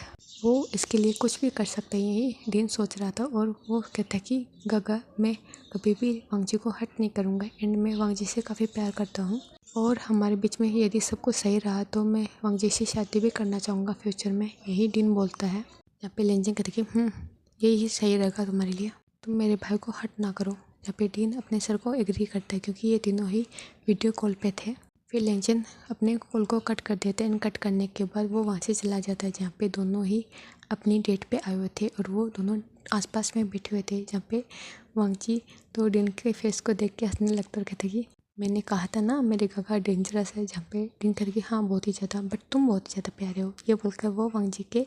वो इसके लिए कुछ भी कर सकता है। यही डिन सोच रहा था। और वो कहता है कि गगा मैं कभी भी वांगजी को हर्ट नहीं करूँगा एंड मैं वांगजी से काफ़ी प्यार करता हूँ और हमारे बीच में यदि सब कुछ सही रहा तो मैं वांगजी से शादी भी करना चाहूँगा फ्यूचर में। यही डिन बोलता है। यहाँ पे लेंजन कहते कि यही सही रहेगा तुम्हारे लिए, तुम मेरे भाई को हर्ट ना करो। यहाँ पे डिन अपने सर को एग्री करता है क्योंकि ये तीनों ही वीडियो कॉल पे थे। फिर लेंजन अपने कॉल को कट कर देते हैं एंड कट करने के बाद वो वहाँ से चला जाता है जहाँ पे दोनों ही अपनी डेट पे आए हुए थे और वो दोनों आसपास में बैठे हुए थे। जहाँ पे वांगजी तो डिन के फेस को देख के हंसने लगता और कहते कि मैंने कहा था ना मेरे गगा डेंजरस है। जहाँ पे डिन करके हाँ बहुत ही ज़्यादा, बट तुम बहुत ही ज़्यादा प्यारे हो। ये बोलकर वो वांगजी के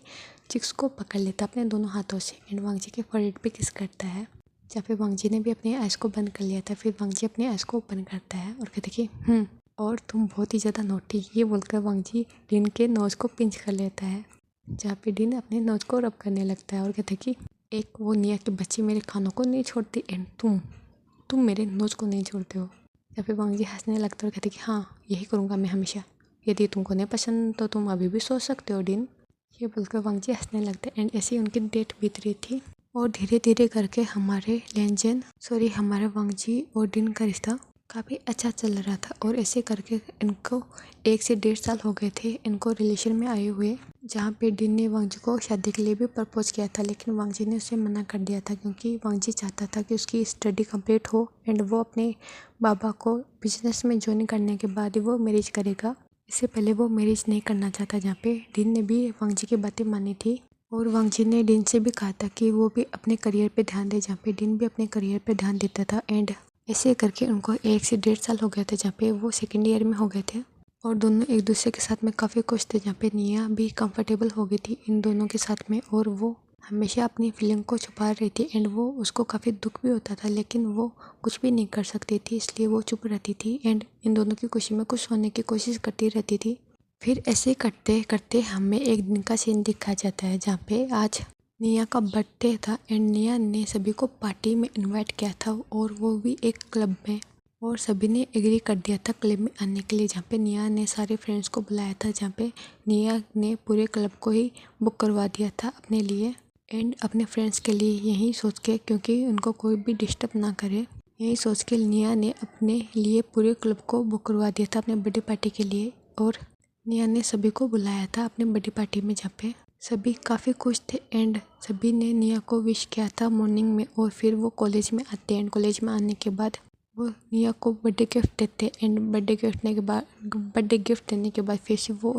चिक्स को पकड़ लेता अपने दोनों हाथों से एंड वांगजी के फोrehead पे किस करता है। जहाँ पे वांगजी ने भी अपने आइज़ को बंद कर लिया था। फिर वांगजी अपने आइज़ को ओपन करता है और कहते कि और तुम बहुत ही ज़्यादा नोटी। ये बोलकर वांगजी डिन के नोज़ को पिंच कर लेता है। जहाँ पे डिन अपने नोज़ को रब करने लगता है और कहते कि एक वो निया के बच्चे मेरे खानों को नहीं छोड़ती एंड तुम मेरे नोज़ को नहीं छोड़ते हो। या फिर वांगजी हंसने लगता और कहते कि हाँ यही करूँगा मैं हमेशा, यदि तुमको नहीं पसंद तो तुम अभी भी सोच सकते हो डिन। ये बोलकर वांगजी हंसने लगते एंड ऐसे ही उनकी डेट बीत रही थी। और धीरे धीरे करके हमारे वांगजी और डिन का रिश्ता काफ़ी अच्छा चल रहा था। और ऐसे करके इनको 1 से 1.5 साल हो गए थे इनको रिलेशन में आए हुए। जहाँ पे डिन ने वांगजी को शादी के लिए भी प्रपोज किया था, लेकिन वांगजी ने उसे मना कर दिया था क्योंकि वांगजी चाहता था कि उसकी स्टडी कंप्लीट हो एंड वो अपने बाबा को बिजनेस में ज्वाइन करने के बाद ही वो मैरिज करेगा। इससे पहले वो मैरिज नहीं करना चाहता, जहाँ पे डीन ने भी वांग जी की बातें मानी थी और वांग जी ने डीन से भी कहा था कि वो भी अपने करियर पे ध्यान दे, जहाँ पे डीन भी अपने करियर पे ध्यान देता था। एंड ऐसे करके उनको 1 से 1.5 साल हो गए थे, जहाँ पे वो सेकेंड ईयर में हो गए थे और दोनों एक दूसरे के साथ में काफ़ी खुश थे, जहाँ पे निया भी कंफर्टेबल हो गई थी इन दोनों के साथ में और वो हमेशा अपनी फीलिंग को छुपा रही थी। एंड वो उसको काफ़ी दुख भी होता था, लेकिन वो कुछ भी नहीं कर सकती थी, इसलिए वो चुप रहती थी एंड इन दोनों की खुशी में खुश होने की कोशिश करती रहती थी। फिर ऐसे करते करते हमें एक दिन का सीन दिखाया जाता है, जहाँ पे आज निया का बर्थडे था एंड निया ने सभी को पार्टी में इनवाइट किया था और वो भी एक क्लब में, और सभी ने एग्री कर दिया था क्लब में आने के लिए, जहाँ पे निया ने सारे फ्रेंड्स को बुलाया था, जहाँ पे निया ने पूरे क्लब को ही बुक करवा दिया था अपने लिए एंड अपने फ्रेंड्स के लिए, यही सोच के क्योंकि उनको कोई भी डिस्टर्ब ना करे, यही सोच के निया ने अपने लिए पूरे क्लब को बुक करवा दिया था अपने बर्थडे पार्टी के लिए। और निया ने सभी को बुलाया था अपने बर्थडे पार्टी में, जहाँ पे सभी काफ़ी खुश थे एंड सभी ने निया को विश किया था मॉर्निंग में। और फिर वो कॉलेज में आते एंड कॉलेज में आने के बाद वो निया को बर्थडे गिफ्ट देते एंड बर्थडे गिफ्ट देने के बाद फिर से वो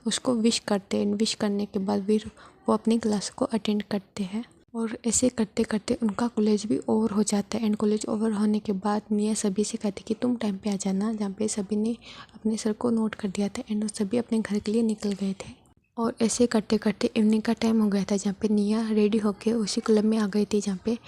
उसको विश करते एंड विश करने के बाद फिर वो अपनी क्लास को अटेंड करते हैं। और ऐसे करते करते उनका कॉलेज भी ओवर हो जाता है एंड कॉलेज ओवर होने के बाद निया सभी से कहती कि तुम टाइम पे आ जाना, जहाँ पे सभी ने अपने सर को नोट कर दिया था एंड सभी अपने घर के लिए निकल गए थे। और ऐसे करते करते इवनिंग का टाइम हो गया था, जहाँ पे निया रेडी होके उसी क्लब में आ गई थी, जहाँ पे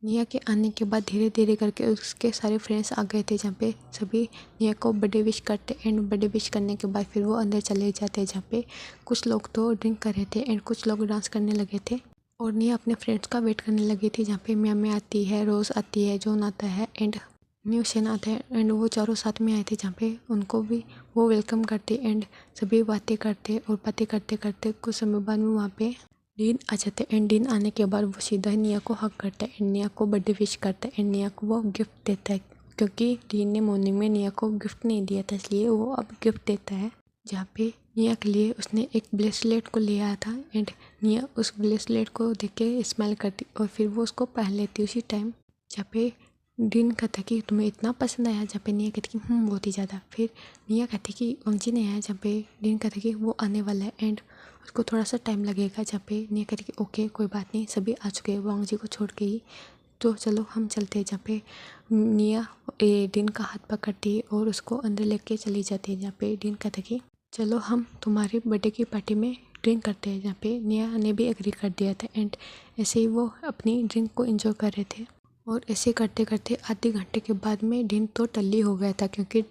निया के आने के बाद धीरे धीरे करके उसके सारे फ्रेंड्स आ गए थे, जहाँ पे सभी निया को बर्थडे विश करते एंड बर्थडे विश करने के बाद फिर वो अंदर चले जाते, जहाँ पे कुछ लोग तो ड्रिंक कर रहे थे एंड कुछ लोग डांस करने लगे थे। और निया अपने फ्रेंड्स का वेट करने लगी थी, जहाँ पे म्यामी आती है, रोज़ आती है, जॉन आता है एंड न्यू शेन आता है एंड वो चारों साथ में आए थे, जहाँ पे उनको भी वो वेलकम करते एंड सभी बातें करते और बातें करते करते कुछ समय बाद में वहाँ पे डीन आ जाते एंड डीन आने के बाद वो सीधा निया को हक करता है एंड निया को बर्थडे विश करता है एंड निया को वो गिफ्ट देता है, क्योंकि डीन ने मॉर्निंग में निया को गिफ्ट नहीं दिया था, इसलिए वो अब गिफ्ट देता है, जहाँ पे निया के लिए उसने एक ब्रेसलेट को ले आया था एंड निया उस ब्रेसलेट को देख के स्माइल करती और फिर वो उसको पहन लेती उसी टाइम, जहाँ पे डीन कहता कि तुम्हें इतना पसंद आया, जहाँ पे निया कहती कि बहुत ही ज़्यादा। फिर निया कहती कि वांग जी नहीं आया, जहाँ पे डीन कहता कि वो आने वाला है एंड उसको थोड़ा सा टाइम लगेगा, जहाँ पे निया कहती कि ओके कोई बात नहीं, सभी आ चुके हैं वांग जी को छोड़ के ही, तो चलो हम चलते हैं। जहाँ पे निया डीन का हाथ पकड़ती है और उसको अंदर लेके चली जाती है, जहाँ पे डीन कहता कि चलो हम तुम्हारे बर्थडे की पार्टी में ड्रिंक करते हैं, जहाँ पे निया ने भी एग्री कर दिया था एंड ऐसे ही वो अपनी ड्रिंक को एंजॉय कर रहे थे। और ऐसे करते करते आधे घंटे के बाद में डीन तो टल्ली हो गया था, क्योंकि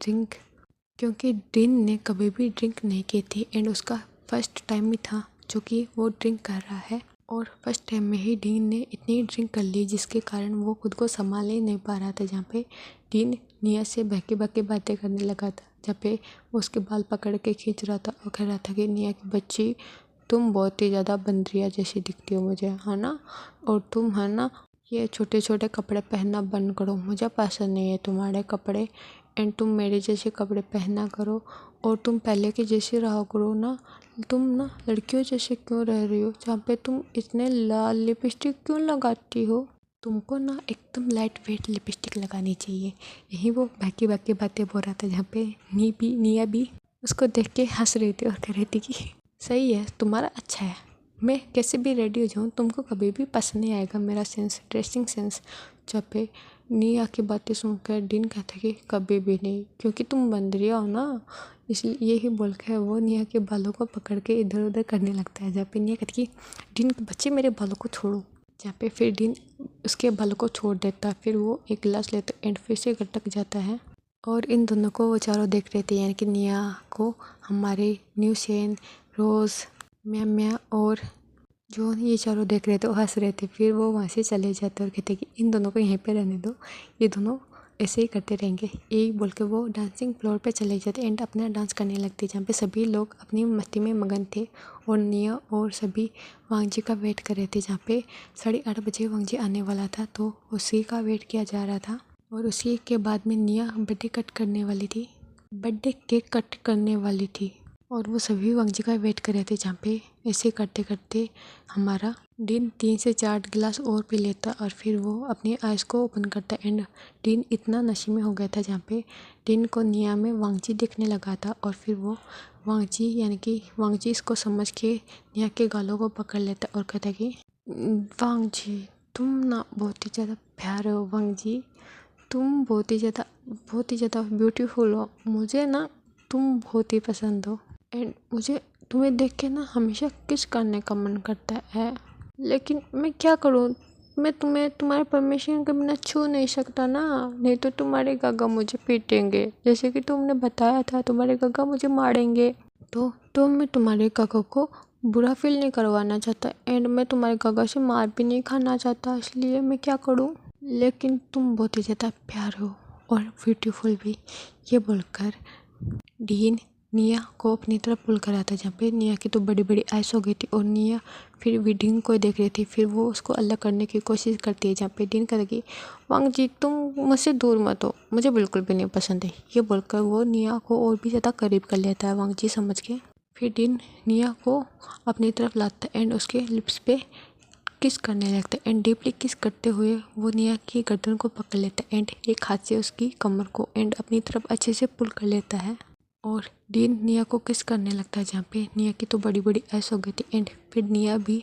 डीन ने कभी भी ड्रिंक नहीं की थी एंड उसका फर्स्ट टाइम ही था जो कि वो ड्रिंक कर रहा है। और फर्स्ट टाइम में ही डीन ने इतनी ड्रिंक कर ली जिसके कारण वो खुद को संभाल ही नहीं पा रहा था, जहाँ पे डीन निया से बहके बहके बातें करने लगा था, जहाँ पे वो उसके बाल पकड़ के खींच रहा था और कह रहा था कि निया की बच्ची तुम बहुत ही ज़्यादा बंदरिया जैसी दिखती हो मुझे, है ना, और तुम है ना ये छोटे छोटे कपड़े पहनना बंद करो, मुझे पसंद नहीं है तुम्हारे कपड़े एंड तुम मेरे जैसे कपड़े पहना करो और तुम पहले के जैसे रहा करो ना, तुम ना लड़कियों जैसे क्यों रह रही हो, जहाँ पे तुम इतने लाल लिपस्टिक क्यों लगाती हो, तुमको ना एकदम लाइट वेट लिपस्टिक लगानी चाहिए। यही वो बाकी बाकी बातें बोल रहा था, जहाँ पे निया भी उसको देख के हंस रही थी और कह रही थी कि सही है तुम्हारा अच्छा है, मैं कैसे भी रेडी हो जाऊँ तुमको कभी भी पसंद नहीं आएगा मेरा ड्रेसिंग सेंस। जहाँ पे निया की बातें सुनकर डीन कहता कि कभी भी नहीं, क्योंकि तुम बंदरिया हो ना, इसलिए यही बोल के वो निया के बालों को पकड़ के इधर उधर करने लगता है, जहाँ पे निया कहती कि डीन के बच्चे मेरे बालों को छोड़ो, जहाँ पे फिर डीन उसके बालों को छोड़ देता है। फिर वो एक गिलास लेता एंड फिर से घर तक जाता है और इन दोनों को वो चारों देख रहे थे, यानी कि निया को हमारे न्यू शेन, रोज़, म्या और जो ये चारों देख रहे थे वो हंस रहे थे। फिर वो वहाँ से चले जाते और कहते कि इन दोनों को यहीं पे रहने दो, ये दोनों ऐसे ही करते रहेंगे, यही बोल के वो डांसिंग फ्लोर पे चले जाते एंड अपना डांस करने लगते, जहाँ पे सभी लोग अपनी मस्ती में मगन थे और निया और सभी वांग जी का वेट कर रहे थे, जहाँ पे 8:30 बजे वांग जी आने वाला था, तो उसी का वेट किया जा रहा था। और उसी के बाद में निया बर्थडे केक कट करने वाली थी और वो सभी वांग जी का वेट कर रहे थे। जहाँ पे ऐसे करते करते हमारा डीन 3 से 4 गिलास और पी लेता और फिर वो अपनी आइज़ को ओपन करता। एंड डीन इतना नशे में हो गया था जहाँ पे डीन को निया में वांग जी दिखने लगा था। और फिर वो वांग जी यानी कि वांग जी इसको समझ के निया के गालों को पकड़ लेता और कहता कि वांग जी तुम ना बहुत ही ज़्यादा प्यारे हो, वांग जी तुम बहुत ही ज़्यादा ब्यूटीफुल हो, मुझे ना तुम बहुत ही पसंद हो। एंड मुझे तुम्हें देख के ना हमेशा किस करने का मन करता है, लेकिन मैं क्या करूँ, मैं तुम्हें तुम्हारे परमिशन के बिना छू नहीं सकता ना, नहीं तो तुम्हारे गागा मुझे पीटेंगे, जैसे कि तुमने बताया था तुम्हारे गागा मुझे मारेंगे। तो मैं तुम्हारे गागा को बुरा फील नहीं करवाना चाहता एंड मैं तुम्हारे गागा से मार भी नहीं खाना चाहता, इसलिए मैं क्या करूँ, लेकिन तुम बहुत ही ज़्यादा प्यार हो और ब्यूटीफुल भी। ये बोलकर डीन निया को अपनी तरफ पुल करा था। जहाँ पे निया की तो बड़ी बड़ी आइस हो गई थी और निया फिर भी डीन को देख रही थी। फिर वो उसको अलग करने की कोशिश करती है। जहाँ पे डीन कहेगी वांग जी तुम मुझसे दूर मत हो, मुझे बिल्कुल भी नहीं पसंद है। ये बोलकर वो निया को और भी ज़्यादा करीब कर लेता है वांग जी समझ के। फिर डीन निया को अपनी तरफ लाता है एंड उसके लिप्स पे किस करने लगता है। एंड डीपली किस करते हुए वो निया की गर्दन को पकड़ लेता है एंड एक हाथ से उसकी कमर को एंड अपनी तरफ अच्छे से पुल कर लेता है। और डीन निया को किस करने लगता है। जहाँ पे निया की तो बड़ी बड़ी ऐस हो गई थी एंड फिर निया भी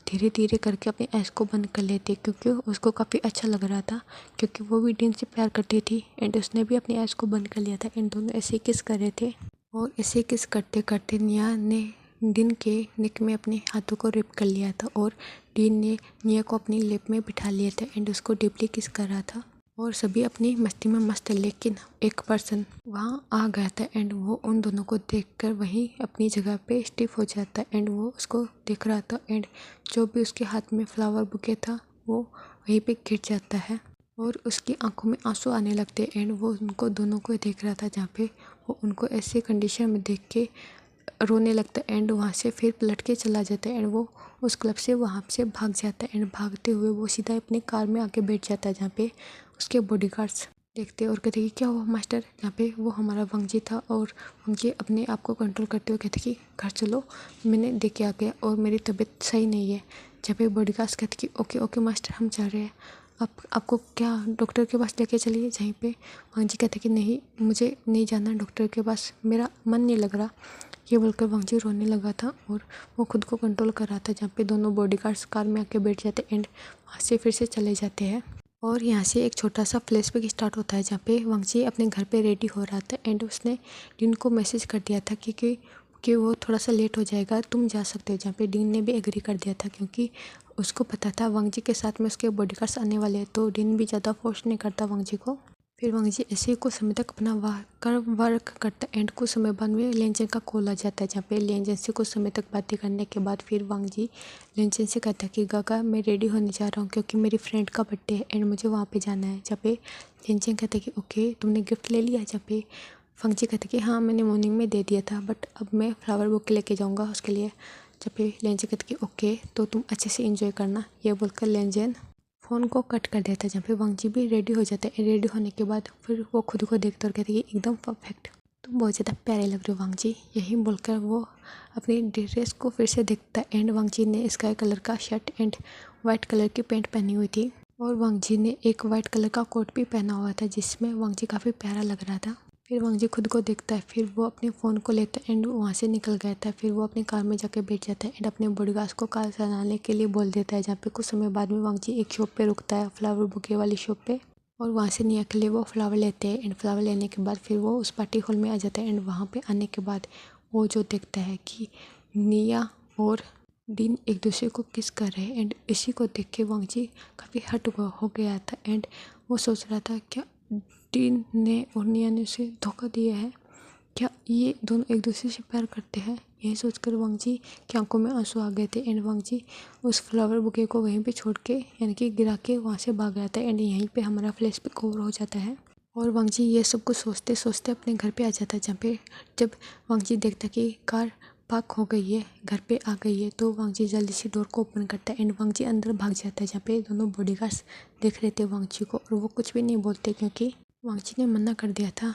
धीरे धीरे करके अपनी ऐस को बंद कर लेती है, क्योंकि उसको काफ़ी अच्छा लग रहा था, क्योंकि वो भी डीन से प्यार करती थी एंड उसने भी अपनी ऐस को बंद कर लिया था। एंड दोनों ऐसे किस कर रहे थे और ऐसे किस करते करते निया ने डीन के नेक में अपने हाथों को रिप कर लिया था और डीन ने निया को अपनी लिप में बिठा लिया था एंड उसको डीपली किस कर रहा था। और सभी अपनी मस्ती में मस्त है, लेकिन एक पर्सन वहाँ आ गया था एंड वो उन दोनों को देखकर वहीं अपनी जगह पे स्टिफ हो जाता है एंड वो उसको देख रहा था एंड जो भी उसके हाथ में फ्लावर बुके था वो वहीं पे गिर जाता है और उसकी आंखों में आंसू आने लगते हैं एंड वो उनको दोनों को देख रहा था। जहाँ पे वो उनको ऐसे कंडीशन में देख के रोने लगता है एंड वहाँ से फिर पलट के चला जाता है एंड वो उस क्लब से वहाँ से भाग जाता है एंड भागते हुए वो सीधा अपनी कार में आके बैठ जाता है। जहाँ पे उसके बॉडीगार्ड्स देखते और कहते कि क्या हुआ मास्टर। जहाँ पे वो हमारा वांग जी था और वांग जी अपने आप को कंट्रोल करते हुए कहते कि घर चलो, मैंने देख के आ गया और मेरी तबीयत सही नहीं है। जहाँ पे बॉडीगार्ड्स कहते कि ओके ओके मास्टर हम जा रहे हैं, आपको क्या डॉक्टर के पास लेके चलिए। जहीं पे वांग जी कहते कि नहीं मुझे नहीं जाना डॉक्टर के पास, मेरा मन नहीं लग रहा। ये बोलकर वांग जी रोने लगा था और वो खुद को कंट्रोल कर रहा था। जहाँ पे दोनों बॉडीगार्ड्स कार में आके बैठ जाते एंड वहाँ से फिर से चले जाते हैं। और यहाँ से एक छोटा सा फ्लैशबैक स्टार्ट होता है। जहाँ पे वांग जी अपने घर पे रेडी हो रहा था एंड उसने डीन को मैसेज कर दिया था कि वो थोड़ा सा लेट हो जाएगा, तुम जा सकते हो। जहाँ पे डीन ने भी एग्री कर दिया था, क्योंकि उसको पता था वांग जी के साथ में उसके बॉडीगार्ड्स आने वाले हैं, तो डीन भी ज़्यादा फोर्स नहीं करता वांग जी को। फिर वांग जी ऐसे ही कुछ समय तक अपना वर्क करता एंड कुछ समय बाद में लेनचन का कॉल आ जाता है। जहाँ पे लेनचन से कुछ समय तक बातें करने के बाद फिर वांग जी लेनचन से कहता है कि गागा मैं रेडी होने जा रहा हूँ, क्योंकि मेरी फ्रेंड का बर्थडे है एंड मुझे वहाँ पे जाना है। जहाँ पे लेनचन कहता है कि ओके तुमने गिफ्ट ले लिया। जहाँ पे वांग जी कहते कि हाँ मैंने मॉर्निंग में दे दिया था, बट अब मैं फ्लावर बुके लेके जाऊँगा उसके लिए। जहाँ पे लेनचन कहते कि ओके तो तुम अच्छे से इंजॉय करना। ये बोलकर लेनचन फ़ोन को कट कर देता है। जहाँ पे वांग जी भी रेडी हो जाता है। रेडी होने के बाद फिर वो खुद को देखते और कहते कि एकदम परफेक्ट, तुम बहुत ज़्यादा प्यारे लग रहे हो वांग जी। यही बोलकर वो अपनी ड्रेस को फिर से देखता है एंड वांग जी ने स्काई कलर का शर्ट एंड वाइट कलर की पैंट पहनी हुई थी और वांग जी ने एक वाइट कलर का कोट भी पहना हुआ था, जिसमें वांग जी काफ़ी प्यारा लग रहा था। फिर वांग जी खुद को देखता है, फिर वो अपने फ़ोन को लेता है एंड वहाँ से निकल गया था। फिर वो अपनी कार में जाके बैठ जाता है एंड अपने बॉडीगार्ड्स को कार चलाने के लिए बोल देता है। जहाँ पे कुछ समय बाद में वांग जी एक शॉप पे रुकता है, फ्लावर बुके वाली शॉप पे, और वहाँ से निया के लिए वो फ्लावर लेते हैं एंड फ्लावर लेने के बाद फिर वो उस पार्टी हॉल में आ जाता है एंड वहाँ पे आने के बाद वो जो देखता है कि निया और डीन एक दूसरे को किस कर रहे हैं एंड इसी को देख के वांग जी काफ़ी हट हो गया था एंड वो सोच रहा था क्या डीन ने और निया ने उसे धोखा दिया है, क्या ये दोनों एक दूसरे से प्यार करते हैं। यही सोचकर वांग जी की आंखों में आंसू आ गए थे एंड वांग जी उस फ्लावर बुके को वहीं पे छोड़ के यानी कि गिरा के वहाँ से भाग गया था एंड यहीं पे हमारा फ्लैशबैक ओवर हो जाता है। और वांग जी ये सब कुछ सोचते सोचते अपने घर पे आ जाता है। जहाँ पे जब वांग जी देखता कि कार पार्क हो गई है, घर पे आ गई है, तो वांग जी जल्दी से डोर को ओपन करता है एंड वांग जी अंदर भाग जाता है। जहाँ पे दोनों बॉडीगार्ड्स देख रहे थे वांग जी को और वो कुछ भी नहीं बोलते, क्योंकि वांग जी ने मना कर दिया था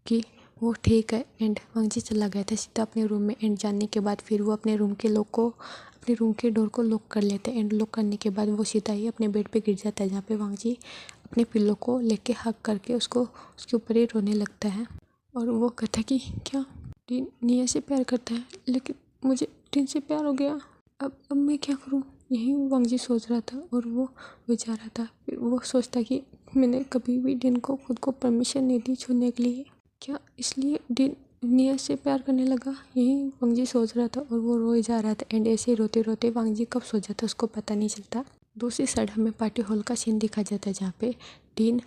कि वो ठीक है। एंड वांगजी चला गया था सीधा अपने रूम में। एंड जाने के बाद फिर वो अपने रूम के डोर को लॉक कर लेते हैं। एंड लॉक करने के बाद वो सीधा ही अपने बेड पे गिर जाता है, जहाँ पे वांगजी अपने पिल्लो को लेके हग करके उसके ऊपर ही रोने लगता है। और वो कहता है कि क्या डीन निया से प्यार करता है, लेकिन मुझे डीन से प्यार हो गया, अब मैं क्या करूँ। यही वांगजी सोच रहा था और वो विचार रहा था। फिर वो सोचता कि मैंने कभी भी डीन को खुद को परमिशन नहीं दी छूने के लिए, क्या इसलिए डीन निया से प्यार करने लगा। यही वांगजी सोच रहा था और वो रोए जा रहा था। एंड ऐसे ही रोते रोते वांगजी कब सो जाता उसको पता नहीं चलता। दूसरी साइड हमें पार्टी हॉल का सीन दिखा जाता है, जहाँ पे डीन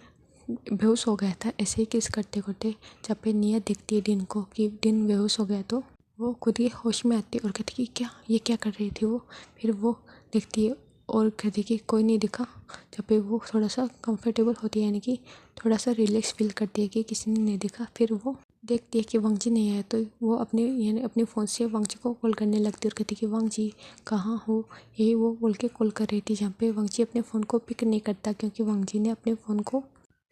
बेहोश हो गया था ऐसे ही किस करते करते। जहाँ पे निया देखती है डीन को कि डीन बेहोश हो गया, तो वो खुद ही होश में आती है और कहती कि क्या ये क्या कर रही थी वो। फिर वो देखती है और कहती कि कोई नहीं दिखा। जब पे वो थोड़ा सा कंफर्टेबल होती है, यानी कि थोड़ा सा रिलैक्स फील करती है कि किसी ने नहीं देखा। फिर वो देखती है कि वांगजी नहीं आया, तो वो अपने फ़ोन से वांगजी को कॉल करने लगती है और कहती कि वांगजी कहाँ हो। यही वो बोल के कॉल कर रही थी, जहाँ पे वांगजी अपने फ़ोन को पिक नहीं करता क्योंकि वांगजी ने अपने फ़ोन को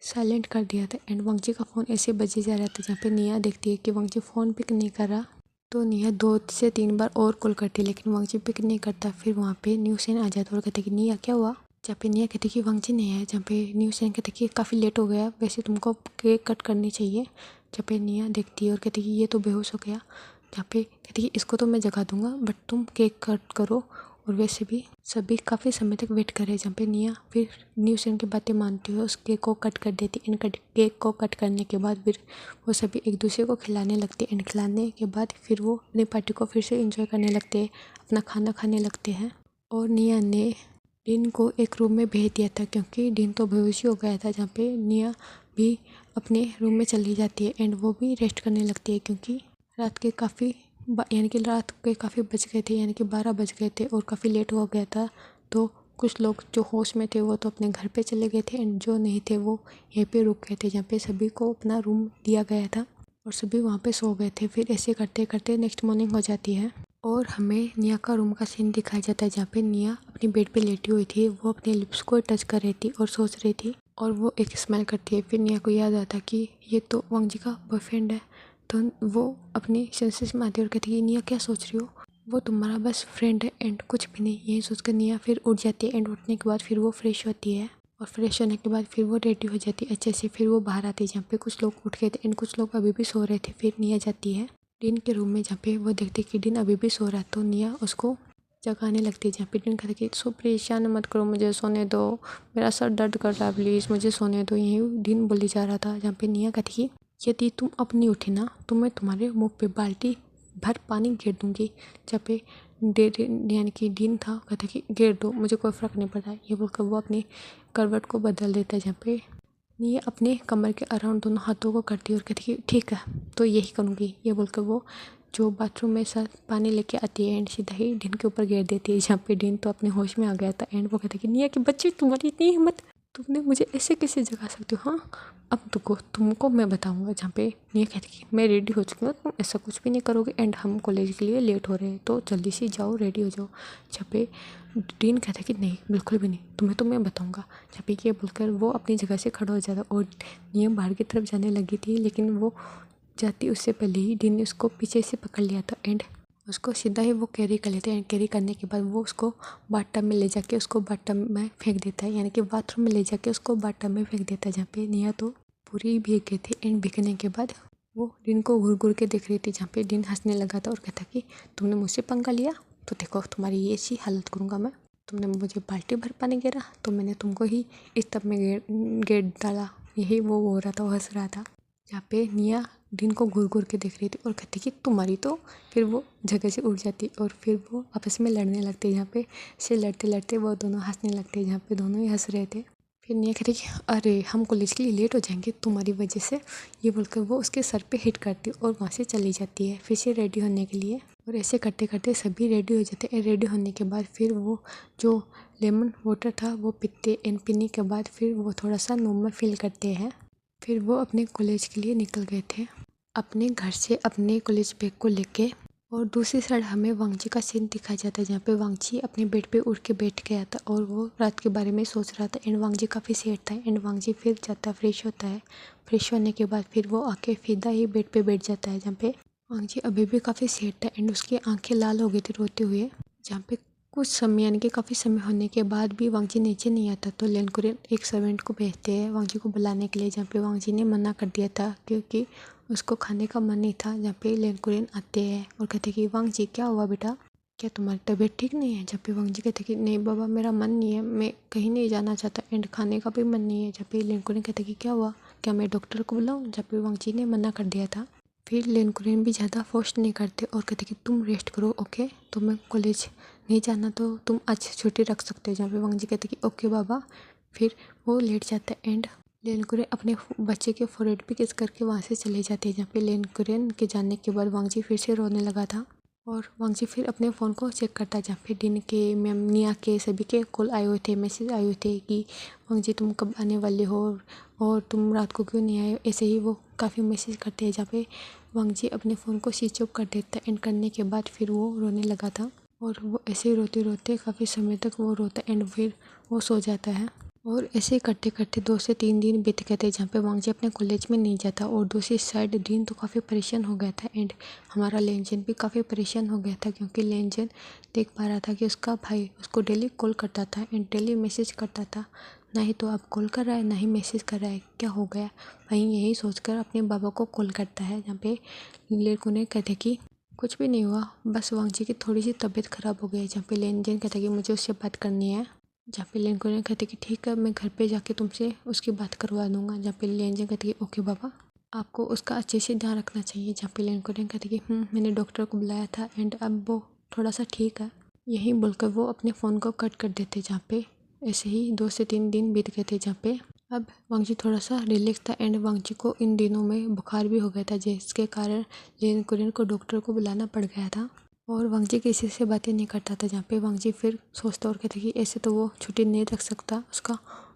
साइलेंट कर दिया था। एंड वांगजी का फ़ोन ऐसे बजे जा रहा था, जहाँ पे निया देखती है कि वांगजी फ़ोन पिक नहीं कर रहा, तो निया 2 से 3 बार और कॉल करती है, लेकिन वांगजी पिक नहीं करता। फिर वहाँ पे न्यूसेन आ जाता और कहते कि निया क्या हुआ। जहाँ पे निया कहती कि वांगजी नहीं आया, जहाँ पे न्यूसेन कहते कि काफ़ी लेट हो गया, वैसे तुमको केक कट करनी चाहिए। जहाँ पे निया देखती है और कहती कि ये तो बेहोश हो गया। जहाँ पे कहती कि इसको तो मैं जगा दूंगा, बट तुम केक कट करो। और वैसे भी सभी काफ़ी समय तक वेट करे, जहाँ पे निया फिर न्यूसेन की बातें मानती हुए उस केक को कट कर देती। इन केक को कट करने के बाद फिर वो सभी एक दूसरे को खिलाने लगते हैं। एंड खिलाने के बाद फिर वो अपनी पार्टी को फिर से एंजॉय करने लगते हैं, अपना खाना खाने लगते हैं। और निया ने डीन को एक रूम में भेज दिया था क्योंकि डीन तो बेहोश हो गया था, जहाँ पे निया भी अपने रूम में चली जाती है। एंड वो भी रेस्ट करने लगती है क्योंकि रात के काफ़ी बज गए थे, यानी कि 12 बज गए थे और काफ़ी लेट हो गया था। तो कुछ लोग जो होश में थे वो तो अपने घर पे चले गए थे, एंड जो नहीं थे वो यहीं पे रुक गए थे, जहाँ पे सभी को अपना रूम दिया गया था और सभी वहाँ पे सो गए थे। फिर ऐसे करते करते नेक्स्ट मॉर्निंग हो जाती है और हमें निया का रूम का सीन दिखाया जाता है, जहाँ पे निया अपनी बेड पे लेटी हुई थी। वो अपने लिप्स को टच कर रही थी और सोच रही थी, और वो एक स्माइल करती है। फिर निया को याद आता कि ये तो वांगजी का बॉयफ्रेंड है, तो वो अपनी सेंसेस में आती है और कहती है निया क्या सोच रही हो, वो तुम्हारा बस फ्रेंड है एंड कुछ भी नहीं। यही सोचकर निया फिर उठ जाती है। एंड उठने के बाद फिर वो फ्रेश होती है और फ्रेश होने के बाद फिर वो रेडी हो जाती है अच्छे से। फिर वो बाहर आती है, जहाँ पे कुछ लोग उठ गए थे एंड कुछ लोग अभी भी सो रहे थे। फिर निया जाती है डीन के रूम में, जहाँ पे वो देखती है कि डीन अभी भी सो रहा है, तो निया उसको जगाने लगती है। जहाँ पे डीन कहता है कि सो परेशान मत करो, मुझे सोने दो, मेरा सर दर्द कर रहा है, प्लीज़ मुझे सोने दो। यही डीन बोली जा रहा था, जहाँ पे निया कहती कि यदि तुम अब नहीं उठी ना तो मैं तुम्हारे मुंह पे बाल्टी भर पानी गिर दूंगी। जहाँ पे यानी कि डीन था, कहता कि गिर दो, मुझे कोई फ़र्क नहीं पड़ता। ये बोलकर वो अपनी करवट को बदल देता है, जहाँ पे निया अपने कमर के अराउंड दोनों हाथों को करती है और कहती कि ठीक है तो यही करूँगी। ये बोलकर वो जो बाथरूम में सर पानी लेके आती है एंड सीधा ही डीन के ऊपर गिर देती है, जहाँ पे डीन तो अपने होश में आ गया था। एंड वो कहता कि निया की बच्ची तुम्हारी इतनी हिम्मत, तुमने मुझे ऐसे कैसे जगा सकती हो। हाँ अब तुमको मैं बताऊंगा। जहाँ पे निया कहती कि मैं रेडी हो चुकी हूँ, तुम ऐसा कुछ भी नहीं करोगे एंड हम कॉलेज के लिए लेट हो रहे हैं, तो जल्दी से जाओ रेडी हो जाओ। जहाँ पे डीन कहता कि नहीं बिल्कुल भी नहीं, तुम्हें तो मैं बताऊंगा। जहाँ पे ये बोलकर वो अपनी जगह से खड़ा हो जाता और निया बाहर की तरफ जाने लगी थी, लेकिन वो जाती उससे पहले ही डीन ने उसको पीछे से पकड़ लिया था एंड उसको सीधा ही वो कैरी कर लेते हैं। एंड कैरी करने के बाद वो उसको बाथटब में ले जाके उसको बाथटब में फेंक देता है, यानी कि बाथरूम में ले जाके उसको बाथटब में फेंक देता है। जहाँ पे निया तो पूरी भीग गई थी एंड भीगने के बाद वो डीन को घूर घूर के देख रही थी, जहाँ पे डीन हंसने लगा था और कहता कि तुमने मुझसे पंगा लिया तो देखो तुम्हारी ये ऐसी हालत करूँगा मैं। तुमने मुझे बाल्टी भर पानी गिरा तो मैंने तुमको ही इस टब में गेर डाला। यही वो हो रहा था, वो हंस रहा था। जहाँ पे निया डीन को घूर घूर के देख रही थी और कहती कि तुम्हारी तो। फिर वो जगह से उठ जाती और फिर वो आपस में लड़ने लगते, जहाँ पे से लड़ते लड़ते वो दोनों हंसने लगते, जहाँ पे दोनों ही हंस रहे थे। फिर निया कहती कि अरे हम कॉलेज के लिए लेट हो जाएंगे तुम्हारी वजह से। ये बोलकर वो उसके सर पे हिट करती और वहाँ से चली जाती है फिर से रेडी होने के लिए। और ऐसे करते करते सभी रेडी हो जाते हैं। रेडी होने के बाद फिर वो जो लेमन वाटर था वो पीते एंड पीने के बाद फिर वो थोड़ा सा नॉर्मल फील करते हैं। फिर वो अपने कॉलेज के लिए निकल गए थे। अपने घर से अपने कॉलेज बैग को लेके और दूसरी साइड हमें वांगजी का सीन दिखाया जाता है जहाँ पे वांगजी अपने बेड पे उठ के बैठ गया था और वो रात के बारे में सोच रहा था। एंड वांगजी काफ़ी सैड था। एंड वांगजी फिर जाता है, फ्रेश होता है। फ्रेश होने के बाद फिर वो आके सीधा ही बेड पे बैठ जाता है जहाँ पे वांगजी अभी भी काफ़ी सैड था। एंड उसकी आंखें लाल हो गई थी रोते हुए। जहाँ पे कुछ समय यानी कि काफ़ी समय होने के बाद भी वांगजी नीचे नहीं आता तो लेनकुरेन एक सर्वेंट को भेजते हैं वांगजी को बुलाने के लिए, जहाँ पे वांगजी ने मना कर दिया था क्योंकि उसको खाने का मन नहीं था। जहाँ पे लेनकुरेन आते हैं और कहते कि वांगजी क्या हुआ बेटा, क्या तुम्हारी तबीयत ठीक नहीं है? जहाँ पे वांगजी कहते कि नहीं बाबा मेरा मन नहीं है, मैं कहीं नहीं जाना चाहता एंड खाने का भी मन नहीं है। जहाँ पे लेनकुरेन कहते कि क्या हुआ, क्या मैं डॉक्टर को बुलाऊँ? जहाँ पे वांगजी ने मना कर दिया था। फिर लेनकुरेन भी ज़्यादा फोर्स नहीं करते और कहते कि तुम रेस्ट करो, ओके, तो मैं कॉलेज नहीं जाना तो तुम आज छुट्टी रख सकते हो। जहाँ पे वांगजी कहते कि ओके बाबा। फिर वो लेट जाता है एंड लेनकुरेन अपने बच्चे के फोrehead पे किस करके वहाँ से चले जाते हैं। जहाँ पे लेनकुरेन के जाने के बाद वांगजी फिर से रोने लगा था और वांगजी फिर अपने फ़ोन को चेक करता है जहाँ पे दिन के मैम निया के सभी के कॉल आए हुए थे, मैसेज आए हुए थे कि वांगजी तुम कब आने वाले हो और तुम रात को क्यों नहीं आए। ऐसे ही वो काफ़ी मैसेज करते हैं जहाँ पे वांगजी अपने फ़ोन को स्विच ऑफ कर देता है। एंड करने के बाद फिर वो रोने लगा था और वो ऐसे ही रोते रोते काफ़ी समय तक वो रोता एंड फिर वो सो जाता है। और ऐसे करते करते 2 से 3 दिन बीत गए थे जहाँ पे वांगजी अपने कॉलेज में नहीं जाता और दूसरी साइड दिन तो काफ़ी परेशान हो गया था एंड हमारा लेनजन भी काफ़ी परेशान हो गया था क्योंकि लेनजन देख पा रहा था कि उसका भाई उसको डेली कॉल करता था एंड डेली मैसेज करता था। ना ही तो अब कॉल कर रहा है ना ही मैसेज कर रहा है, क्या हो गया। वहीं यही सोचकर अपने बाबा को कॉल करता है जहाँ पे लेनकुरेन कहते कि कुछ भी नहीं हुआ, बस वांगजी की थोड़ी सी तबीयत ख़राब हो गई है। जहाँ पे लेनजन कहता कि मुझे उससे बात करनी है। जहाँ पे लेनकुरेन कहते कि ठीक है मैं घर पे जाके तुमसे उसकी बात करवा दूंगा। जहाँ पे लेनजन कहते कि ओके बाबा, आपको उसका अच्छे से ध्यान रखना चाहिए। जहाँ पे लेनकुरेन कहते कि मैंने डॉक्टर को बुलाया था एंड अब वो थोड़ा सा ठीक है। यहीं बोलकर वो अपने फ़ोन को कट कर देते। जहाँ पे ऐसे ही 2 से 3 दिन बीत गए थे जहाँ पे अब वांगजी थोड़ा सा रिलैक्स था एंड वांगजी को इन दिनों में बुखार भी हो गया था जिसके कारण लेनकुरेन को डॉक्टर को बुलाना पड़ गया था। और वांगजी किसी से बातें नहीं करता था। जहाँ पे वांगजी फिर सोचता और कहता कि ऐसे तो वो छुट्टी नहीं रख सकता,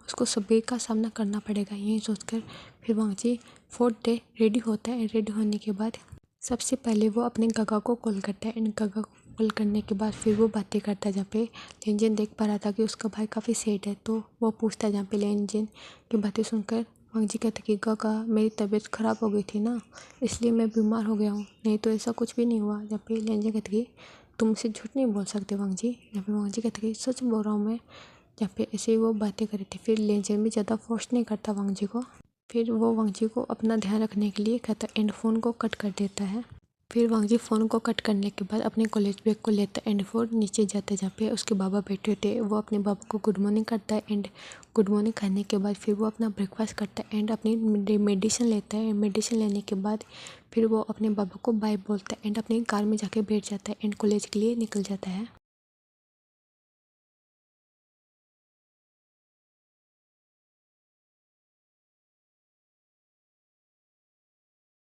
उसको सभी का सामना करना पड़ेगा। यही सोचकर फिर वांगजी 4th डे रेडी होता है। रेडी होने के बाद सबसे पहले वो अपने गगा को कॉल करता है एंड गगा को कॉल करने के बाद फिर वो बातें करता है। जहाँ पे लेनजन देख पा रहा था कि उसका भाई काफ़ी सैड है तो वो पूछता है। जहाँ पे लेनजन की बातें सुनकर वांगजी कहता कि गगा मेरी तबीयत ख़राब हो गई थी ना, इसलिए मैं बीमार हो गया हूँ, नहीं तो ऐसा कुछ भी नहीं हुआ। जहाँ पे लेनजन कहता कि तुम मुझसे झूठ नहीं बोल सकते वांगजी। जहाँ पे वांगजी कहता कि सच बोल रहा हूँ मैं। जहाँ पे ऐसे ही वो बातें कर रही थी। फिर लेनजन भी ज़्यादा फोर्स नहीं करता वांगजी को। फिर वो वांगजी को अपना ध्यान रखने के लिए कहता एंड फ़ोन को कट कर देता है। फिर वांगजी फ़ोन को कट करने के बाद अपने कॉलेज बैग को लेता है एंड फोन नीचे जाता है। जहाँ पे उसके बाबा बैठे थे वो अपने बाबा को गुड मॉर्निंग करता है एंड गुड मॉर्निंग करने के बाद फिर वो अपना ब्रेकफास्ट करता है एंड अपनी मेडिसिन लेता है। मेडिसिन लेने के बाद फिर वो अपने बाबा को बाय बोलता है एंड अपनी कार में जाके बैठ जाता है एंड कॉलेज के लिए निकल जाता है।